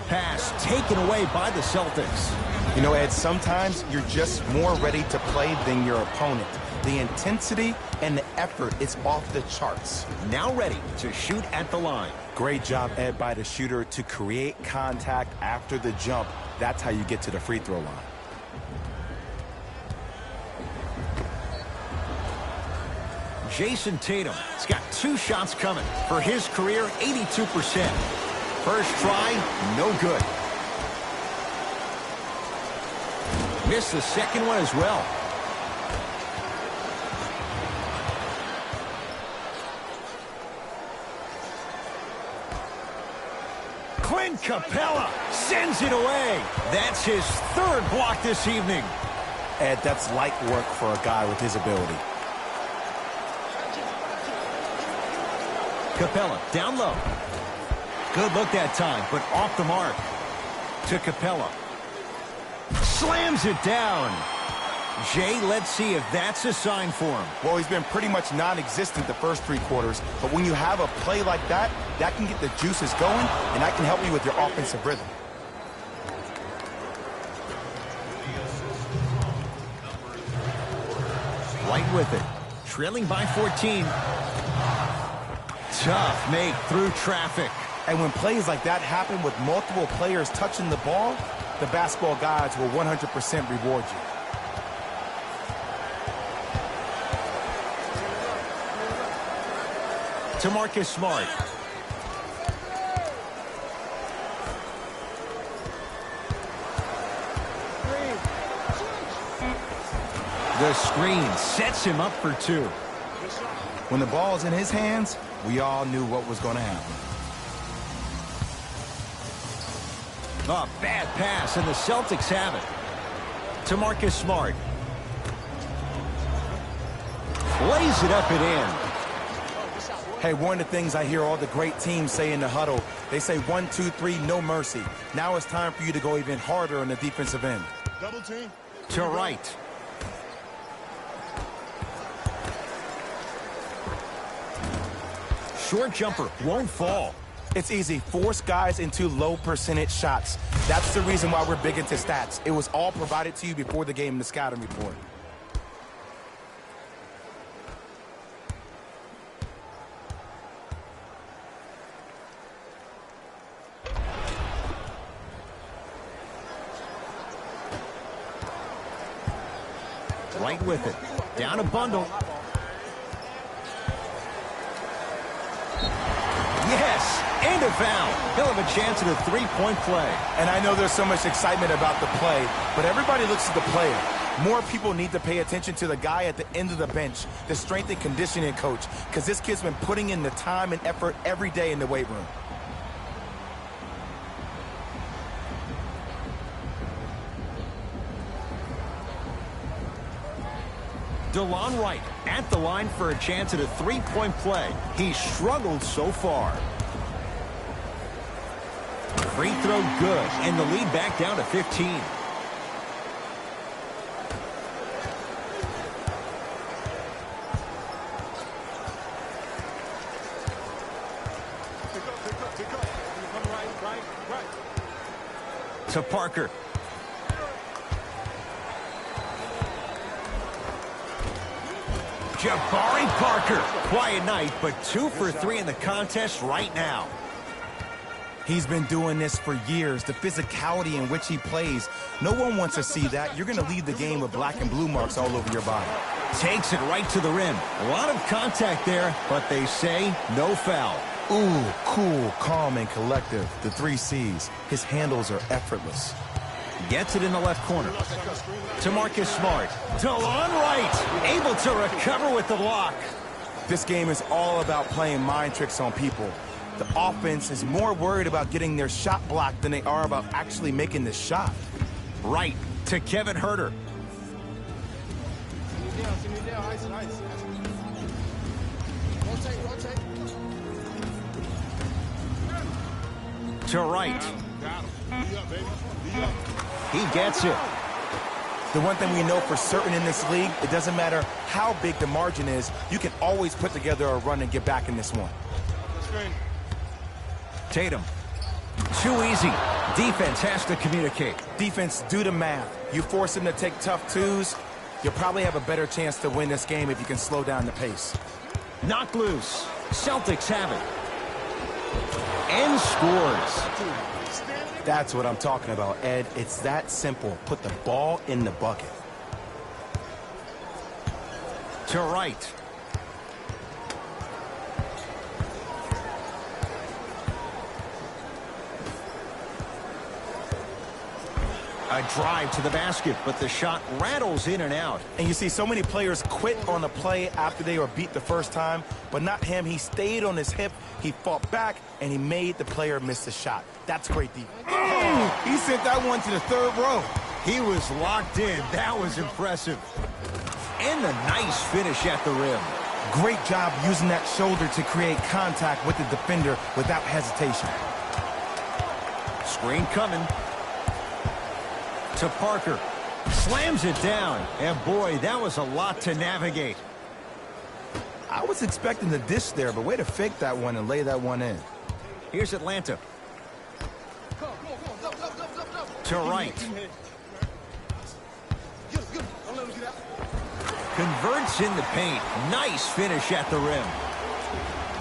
Pass taken away by the Celtics. You know, Ed, sometimes you're just more ready to play than your opponent. The intensity and the effort is off the charts. Now ready to shoot at the line. Great job, Ed, by the shooter to create contact after the jump. That's how you get to the free throw line. Jason Tatum has got 2 shots coming. For his career, 82%. First try, no good. Missed the second one as well. Clint Capella sends it away. That's his 3rd block this evening. Ed, that's light work for a guy with his ability. Capella down low. Good look that time, but off the mark. To Capella. Slams it down. Jay, let's see if that's a sign for him. Well, he's been pretty much non-existent the first 3 quarters, but when you have a play like that, that can get the juices going, and that can help you with your offensive rhythm. Right with it. Trailing by 14. Tough make through traffic. And when plays like that happen with multiple players touching the ball, the basketball gods will 100% reward you. To Marcus Smart. The screen sets him up for 2. When the ball's in his hands, we all knew what was going to happen. A bad pass, and the Celtics have it. To Marcus Smart. Lays it up and in. Hey, one of the things I hear all the great teams say in the huddle, they say 1, 2, 3, no mercy. Now it's time for you to go even harder on the defensive end. Double team. To right. Short jumper won't fall. It's easy. Force guys into low percentage shots. That's the reason why we're big into stats. It was all provided to you before the game in the scouting report. Right with it. Down a bundle. Yes, and a foul. He'll have a chance at a three-point play. And I know there's so much excitement about the play, but everybody looks at the player. More people need to pay attention to the guy at the end of the bench, the strength and conditioning coach, because this kid's been putting in the time and effort every day in the weight room. DeLon Wright at the line for a chance at a three-point play. He's struggled so far. Free throw good, and the lead back down to 15. Take up. Come right. To Parker. Jabari Parker. Quiet night, but 2 for 3 in the contest right now. He's been doing this for years. The physicality in which he plays. No one wants to see that. You're going to leave the game with black and blue marks all over your body. Takes it right to the rim. A lot of contact there, but they say no foul. Ooh, cool, calm, and collective. The 3 C's. His handles are effortless. Gets it in the left corner. To Marcus Smart. DeLon Wright. Able to recover with the block. This game is all about playing mind tricks on people. The offense is more worried about getting their shot blocked than they are about actually making the shot. Right to Kevin Huerter. To Wright. Got him. Be up, baby. Be up. He gets it. The one thing we know for certain in this league, it doesn't matter how big the margin is, you can always put together a run and get back in this one. Screen. Tatum. Too easy. Defense has to communicate. Defense, do the math. You force them to take tough twos, you'll probably have a better chance to win this game if you can slow down the pace. Knocked loose. Celtics have it. And scores. That's what I'm talking about, Ed. It's that simple. Put the ball in the bucket. To Wright. A drive to the basket, but the shot rattles in and out. And you see so many players quit on the play after they were beat the first time, but not him. He stayed on his hip, he fought back, and he made the player miss the shot. That's great defense. Oh, he sent that one to the third row. He was locked in. That was impressive. And a nice finish at the rim. Great job using that shoulder to create contact with the defender without hesitation. Screen coming. To Parker. Slams it down. And boy, that was a lot to navigate. I was expecting the dish there, but way to fake that one and lay that one in. Here's Atlanta. To Wright. Converts in the paint. Nice finish at the rim.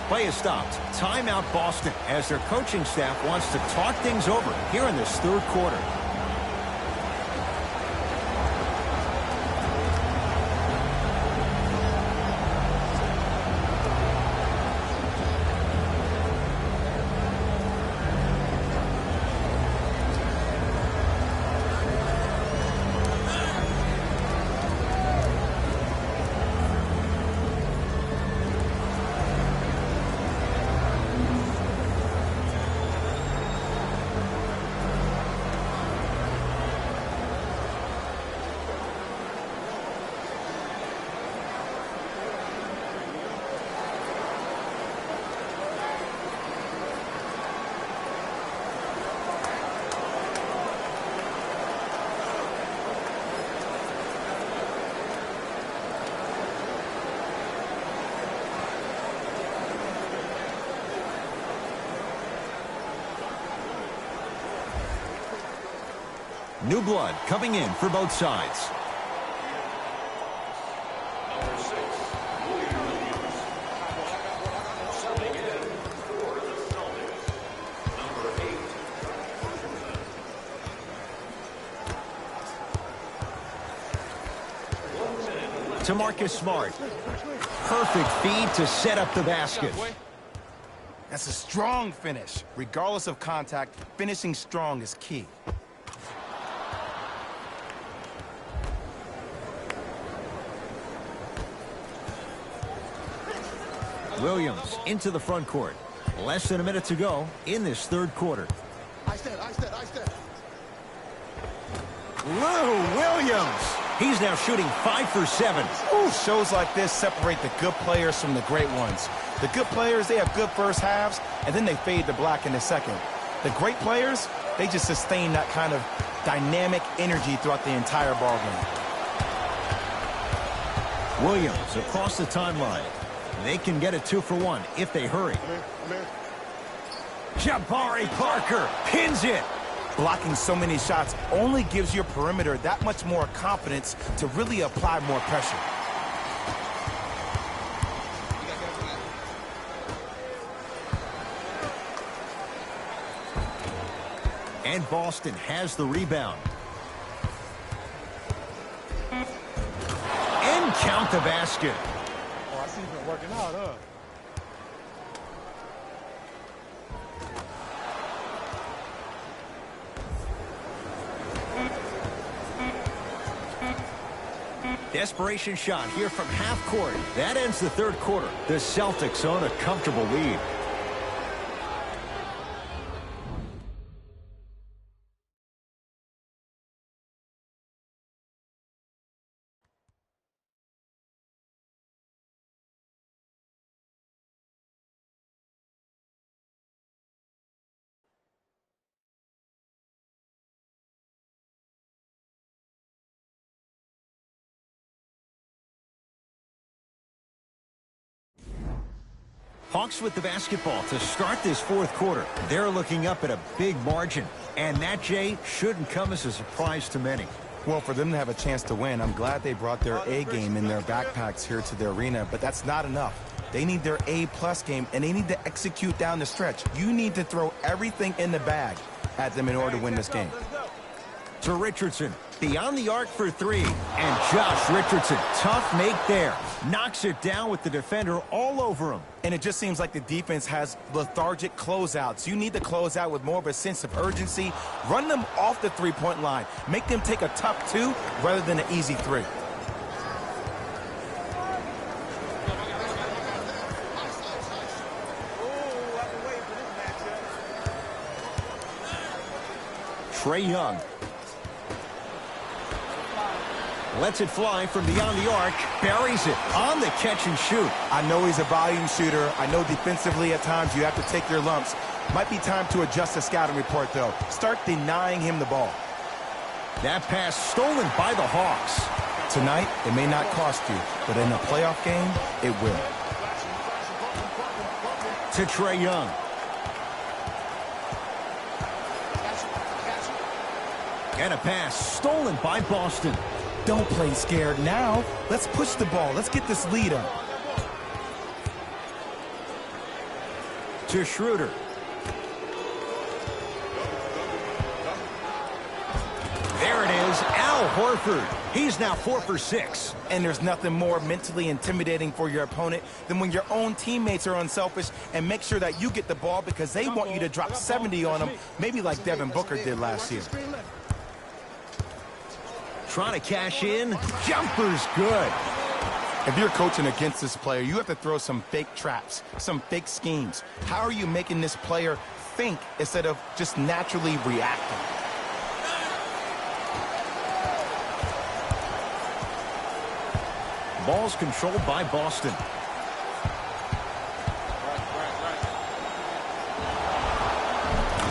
Play is stopped. Timeout Boston as their coaching staff wants to talk things over here in this third quarter. New blood coming in for both sides. To Marcus Smart. Perfect feed to set up the basket. That's a strong finish. Regardless of contact, finishing strong is key. Williams into the front court. Less than a minute to go in this third quarter. I stand. Lou Williams. He's now shooting 5 for 7. Ooh, shows like this separate the good players from the great ones. The good players, they have good first halves, and then they fade to black in the second. The great players, they just sustain that kind of dynamic energy throughout the entire ballgame. Williams across the timeline. They can get a 2 for 1 if they hurry. Jabari Parker pins it. Blocking so many shots only gives your perimeter that much more confidence to really apply more pressure. And Boston has the rebound. And count the basket. Oh, I see you've been working out, huh? Desperation shot here from half court. That ends the third quarter. The Celtics own a comfortable lead. Hawks with the basketball to start this fourth quarter. They're looking up at a big margin. And that, Jay, shouldn't come as a surprise to many. Well, for them to have a chance to win, I'm glad they brought their A game in their backpacks here to the arena, but that's not enough. They need their A-plus game, and they need to execute down the stretch. You need to throw everything in the bag at them in order to win this game. To Richardson, beyond the arc for 3. And Josh Richardson, tough make there. Knocks it down with the defender all over him. And it just seems like the defense has lethargic closeouts. You need to close out with more of a sense of urgency. Run them off the three-point line. Make them take a tough 2 rather than an easy 3. Trae Young. Lets it fly from beyond the arc. Buries it on the catch and shoot. I know he's a volume shooter. I know defensively at times you have to take your lumps. Might be time to adjust the scouting report, though. Start denying him the ball. That pass stolen by the Hawks. Tonight, it may not cost you, but in a playoff game, it will. To Trae Young. And a pass stolen by Boston. Don't play scared now. Let's push the ball. Let's get this lead up. To Schroeder. There it is, Al Horford. He's now 4 for 6. And there's nothing more mentally intimidating for your opponent than when your own teammates are unselfish and make sure that you get the ball because they want you to drop 70 on them, maybe like Devin Booker did last year. Trying to cash in. Jumper's good. If you're coaching against this player, you have to throw some fake traps, some fake schemes. How are you making this player think instead of just naturally reacting? Ball's controlled by Boston.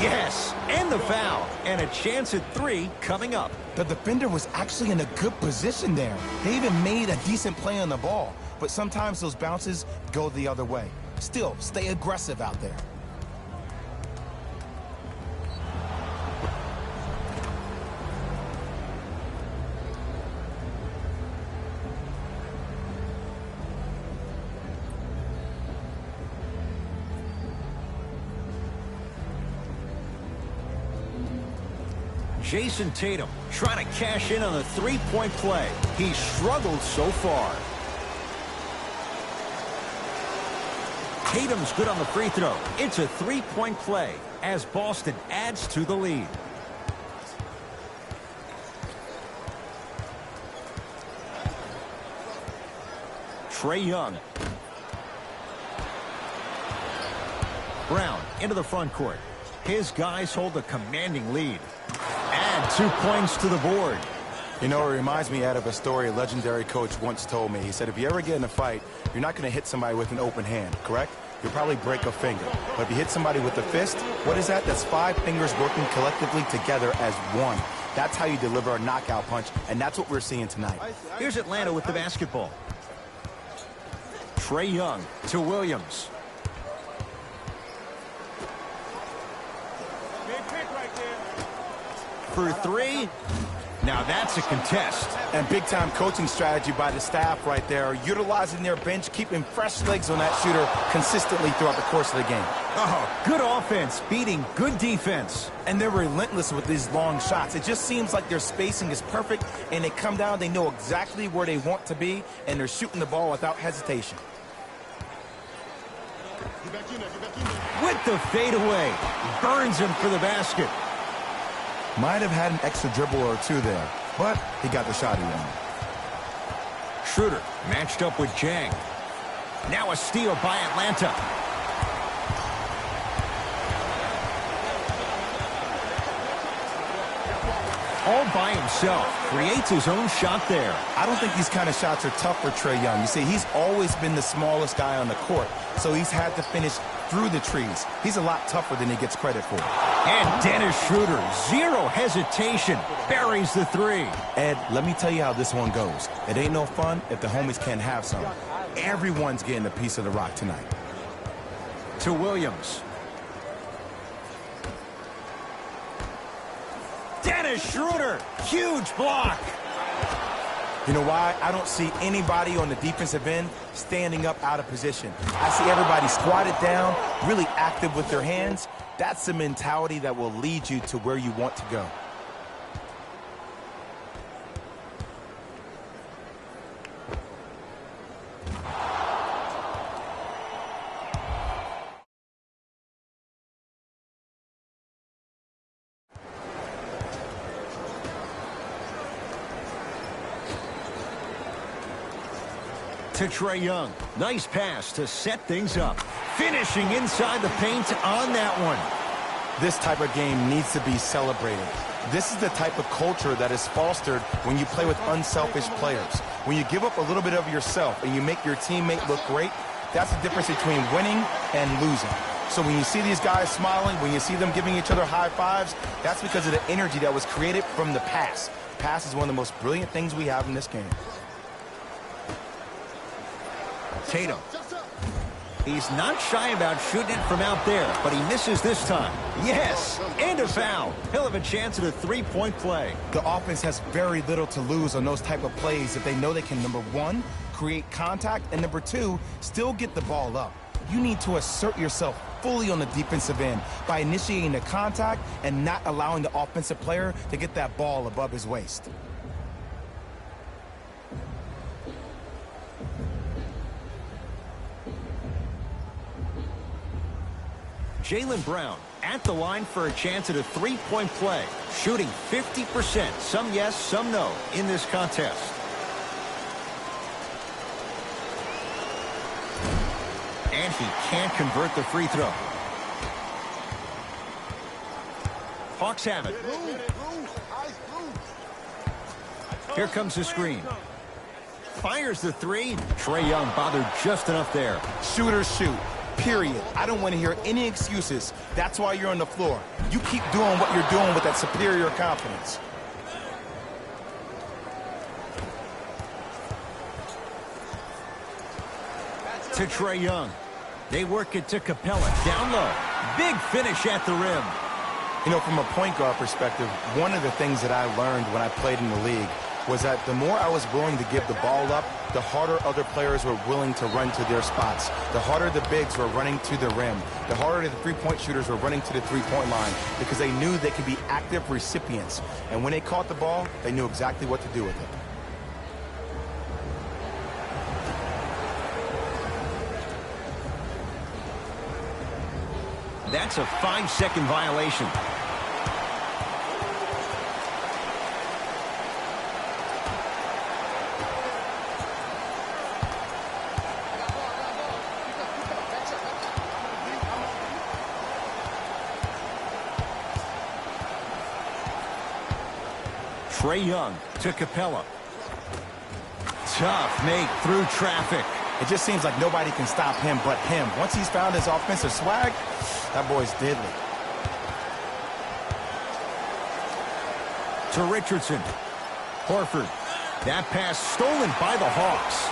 Yes, and the foul. And a chance at 3 coming up. The defender was actually in a good position there. They even made a decent play on the ball. But sometimes those bounces go the other way. Still, stay aggressive out there. Jason Tatum trying to cash in on the three-point play. He struggled so far. Tatum's good on the free throw. It's a three-point play as Boston adds to the lead. Trae Young. Brown into the front court. His guys hold a commanding lead. Add 2 points to the board. You know, it reminds me of a story a legendary coach once told me. He said, if you ever get in a fight, you're not going to hit somebody with an open hand, correct? You'll probably break a finger. But if you hit somebody with a fist, what is that? That's 5 fingers working collectively together as one. That's how you deliver a knockout punch, and that's what we're seeing tonight. Here's Atlanta with the basketball. Trae Young to Williams. For three. Now that's a contest. And big-time coaching strategy by the staff right there, utilizing their bench, keeping fresh legs on that shooter consistently throughout the course of the game. Oh, good offense, beating good defense. And they're relentless with these long shots. It just seems like their spacing is perfect, and they come down, they know exactly where they want to be, and they're shooting the ball without hesitation. With the fadeaway, burns him for the basket. Might have had an extra dribble or two there, but he got the shot he wanted. Schroeder matched up with Jang. Now a steal by Atlanta. All by himself, creates his own shot there. I don't think these kind of shots are tough for Trae Young. You see, he's always been the smallest guy on the court, so he's had to finish through the trees. He's a lot tougher than he gets credit for. And Dennis Schroeder, zero hesitation, buries the three. Ed, let me tell you how this one goes. It ain't no fun if the homies can't have some. Everyone's getting a piece of the rock tonight. To Williams. Dennis Schroeder, huge block. You know why? I don't see anybody on the defensive end standing up out of position. I see everybody squatted down, really active with their hands. That's the mentality that will lead you to where you want to go. To Trae Young. Nice pass to set things up. Finishing inside the paint on that one. This type of game needs to be celebrated. This is the type of culture that is fostered when you play with unselfish players. When you give up a little bit of yourself and you make your teammate look great, that's the difference between winning and losing. So when you see these guys smiling, when you see them giving each other high fives, that's because of the energy that was created from the pass. Pass is one of the most brilliant things we have in this game. Tatum. He's not shy about shooting it from out there, but he misses this time. Yes, and a foul. He'll have a chance at a three-point play. The offense has very little to lose on those type of plays if they know they can, number one, create contact, and number two, still get the ball up. You need to assert yourself fully on the defensive end by initiating the contact and not allowing the offensive player to get that ball above his waist. Jaylen Brown at the line for a chance at a three-point play, shooting 50%, some yes, some no, in this contest. And he can't convert the free throw. Hawks have it. Here comes the screen. Fires the three. Trae Young bothered just enough there. Shooters shoot. Period. I don't want to hear any excuses. That's why you're on the floor. You keep doing what you're doing with that superior confidence. To Trae Young. They work it to Capella. Down low. Big finish at the rim. You know, from a point guard perspective, one of the things that I learned when I played in the league was that the more I was willing to give the ball up, the harder other players were willing to run to their spots. The harder the bigs were running to the rim. The harder the three-point shooters were running to the three-point line because they knew they could be active recipients. And when they caught the ball, they knew exactly what to do with it. That's a 5-second violation. Trae Young to Capella. Tough make through traffic. It just seems like nobody can stop him but him. Once he's found his offensive swag, that boy's deadly. To Richardson. Horford. That pass stolen by the Hawks.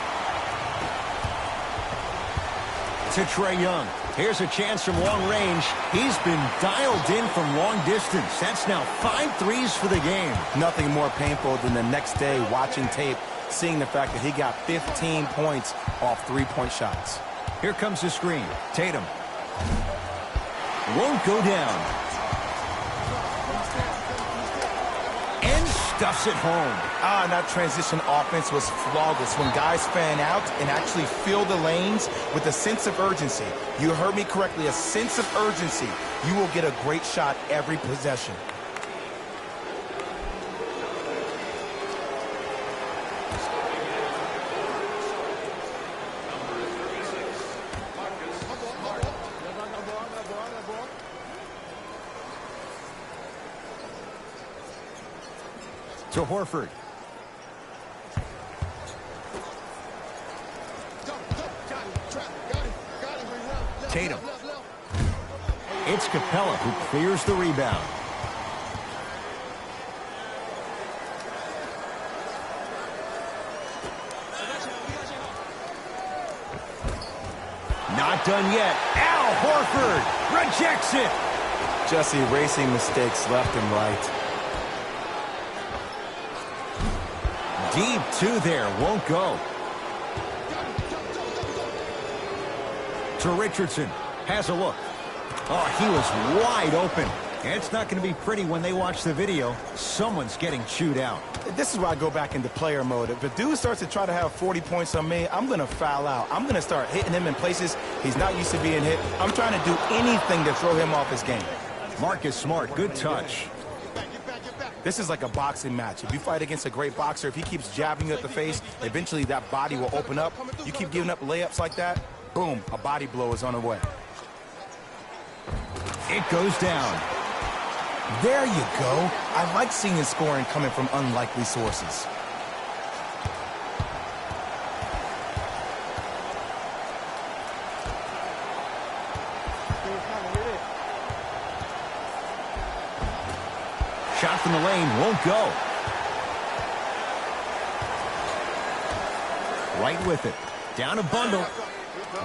To Trae Young. Here's a chance from long range. He's been dialed in from long distance. That's now 5 threes for the game. Nothing more painful than the next day watching tape, seeing the fact that he got 15 points off three-point shots. Here comes the screen. Tatum. Won't go down. And stuffs it home. And that transition offense was flawless when guys fan out and actually fill the lanes with a sense of urgency. You heard me correctly, a sense of urgency. You will get a great shot every possession. To Horford. Tatum. It's Capella who clears the rebound. Not done yet. Al Horford rejects it. Just erasing mistakes left and right. Deep two there, won't go. To Richardson, has a look. Oh, he was wide open. It's not going to be pretty when they watch the video. Someone's getting chewed out. This is where I go back into player mode. If a dude starts to try to have 40 points on me, I'm going to foul out. I'm going to start hitting him in places he's not used to being hit. I'm trying to do anything to throw him off his game. Marcus Smart, good touch. This is like a boxing match. If you fight against a great boxer, if he keeps jabbing you at the face, eventually that body will open up. You keep giving up layups like that, boom, a body blow is on the way. It goes down. There you go. I like seeing his scoring coming from unlikely sources. Shot from the lane won't go. Right with it. Down a bundle.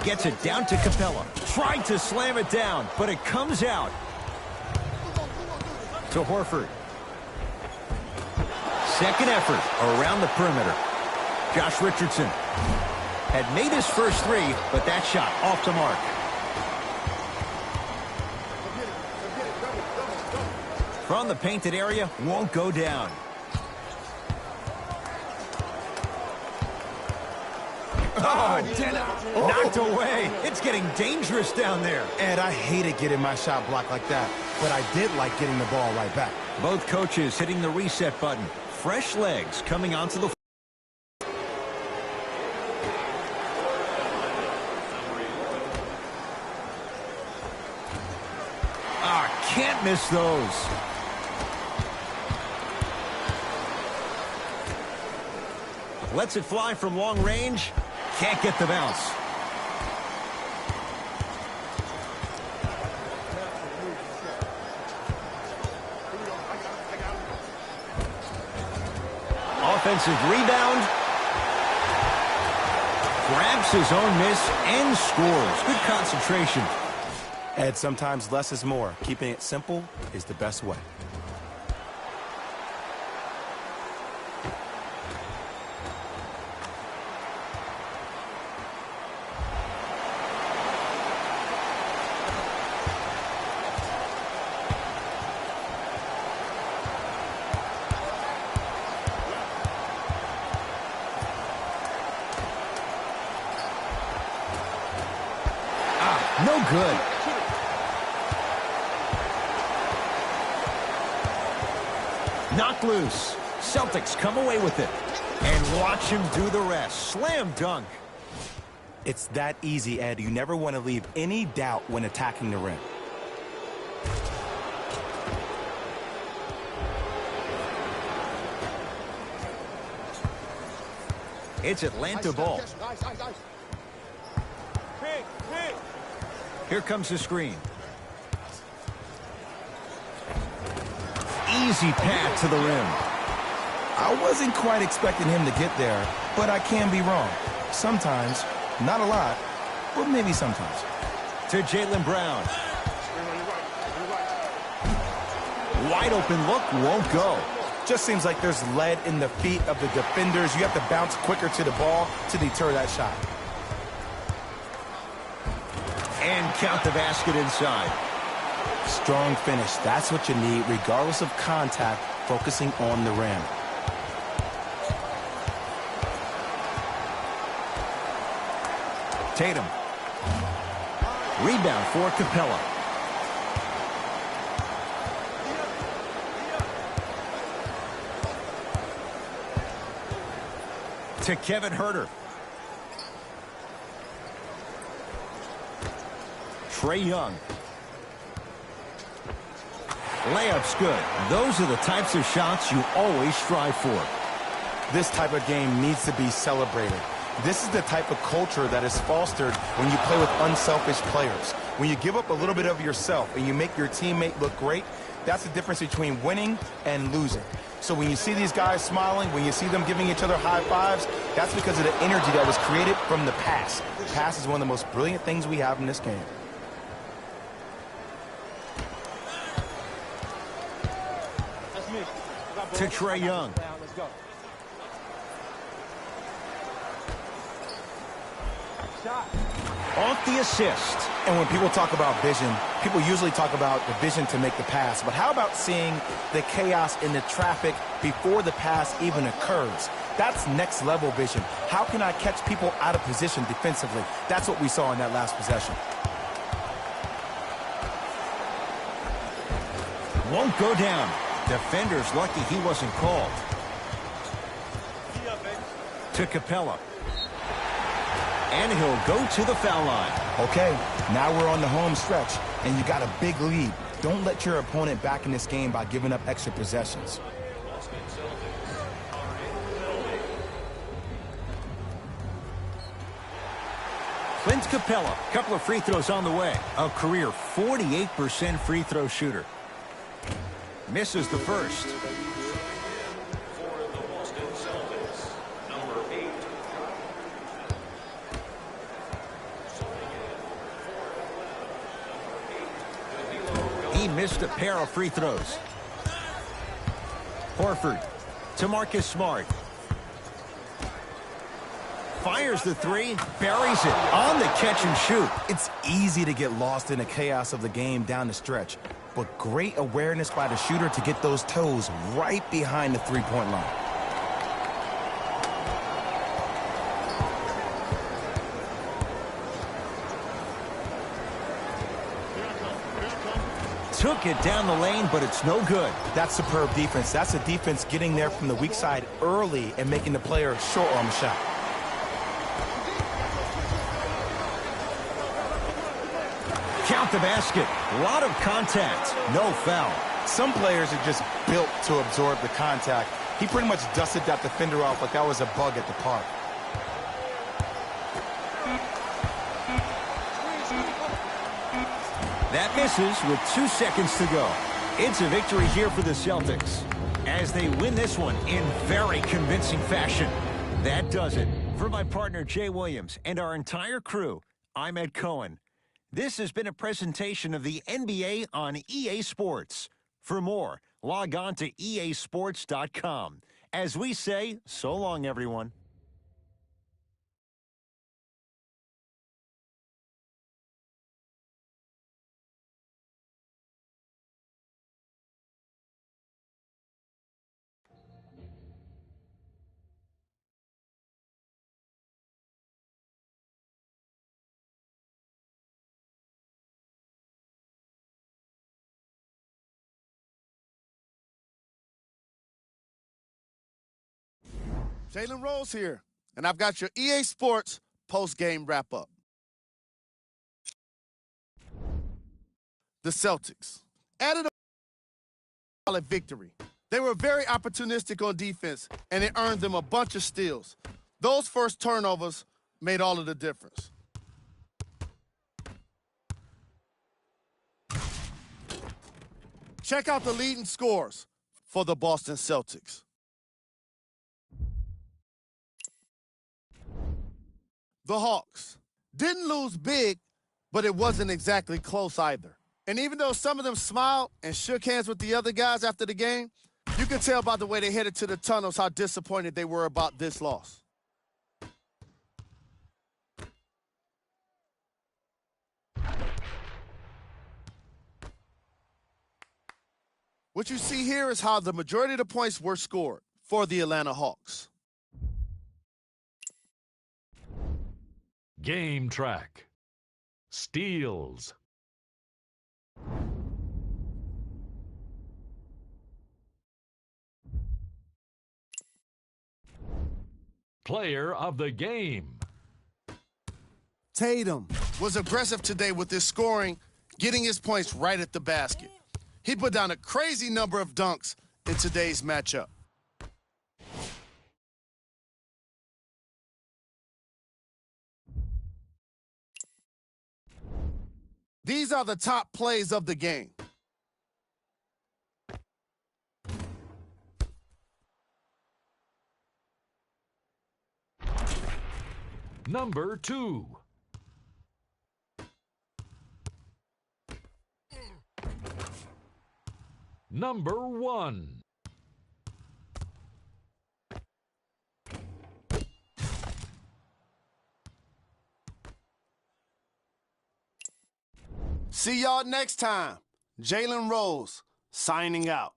Gets it down to Capella. Tried to slam it down, but it comes out. To Horford. Second effort around the perimeter. Josh Richardson had made his first three, but that shot off the mark. From the painted area, won't go down. Oh, knocked away. It's getting dangerous down there. And I hated getting my shot blocked like that, but I did like getting the ball right back. Both coaches hitting the reset button. Fresh legs coming onto the can't miss those. Lets it fly from long range. Can't get the bounce. Offensive rebound. Grabs his own miss and scores. Good concentration. And sometimes less is more. Keeping it simple is the best way. good. Knocked loose. Celtics come away with it. And watch him do the rest. Slam dunk. It's that easy, Ed. You never want to leave any doubt when attacking the rim. It's Atlanta ball. Here comes the screen. Easy path to the rim. I wasn't quite expecting him to get there, but I can be wrong. Sometimes, not a lot, but maybe sometimes. To Jaylen Brown. Wide open look, won't go. Just seems like there's lead in the feet of the defenders. You have to bounce quicker to the ball to deter that shot. And count the basket inside. Strong finish. That's what you need, regardless of contact, focusing on the rim. Tatum. Rebound for Capella. To Kevin Huerter. Trae Young. Layup's good. Those are the types of shots you always strive for. This type of game needs to be celebrated. This is the type of culture that is fostered when you play with unselfish players. When you give up a little bit of yourself and you make your teammate look great, that's the difference between winning and losing. So when you see these guys smiling, when you see them giving each other high fives, that's because of the energy that was created from the pass. The pass is one of the most brilliant things we have in this game. To Trae Young. Off the assist. And when people talk about vision, people usually talk about the vision to make the pass. But how about seeing the chaos in the traffic before the pass even occurs? That's next level vision. How can I catch people out of position defensively? That's what we saw in that last possession. Won't go down. Defender's lucky he wasn't called. To Capella. And he'll go to the foul line. Okay, now we're on the home stretch, and you got a big lead. Don't let your opponent back in this game by giving up extra possessions. Clint Capella, couple of free throws on the way. A career 48% free throw shooter. Misses the first. He missed a pair of free throws. Horford to Marcus Smart. Fires the three, buries it on the catch and shoot. It's easy to get lost in the chaos of the game down the stretch, but great awareness by the shooter to get those toes right behind the three-point line. Took it down the lane, but it's no good. That's superb defense. That's a defense getting there from the weak side early and making the player short on the shot. Count the basket. A lot of contact. No foul. Some players are just built to absorb the contact. He pretty much dusted that defender off like that was a bug at the park. That misses with 2 seconds to go. It's a victory here for the Celtics as they win this one in very convincing fashion. That does it. For my partner Jay Williams and our entire crew, I'm Ed Cohen. This has been a presentation of the NBA on EA Sports. For more, log on to easports.com. As we say, so long, everyone. Jalen Rose here, and I've got your EA Sports post-game wrap-up. The Celtics added a solid victory. They were very opportunistic on defense, and it earned them a bunch of steals. Those first turnovers made all of the difference. Check out the leading scores for the Boston Celtics. The Hawks didn't lose big, but it wasn't exactly close either. And even though some of them smiled and shook hands with the other guys after the game, you can tell by the way they headed to the tunnels how disappointed they were about this loss. What you see here is how the majority of the points were scored for the Atlanta Hawks. Game track. Steals. Player of the game. Tatum was aggressive today with his scoring, getting his points right at the basket. He put down a crazy number of dunks in today's matchup. These are the top plays of the game. Number 2. Number 1. See y'all next time. Jalen Rose signing out.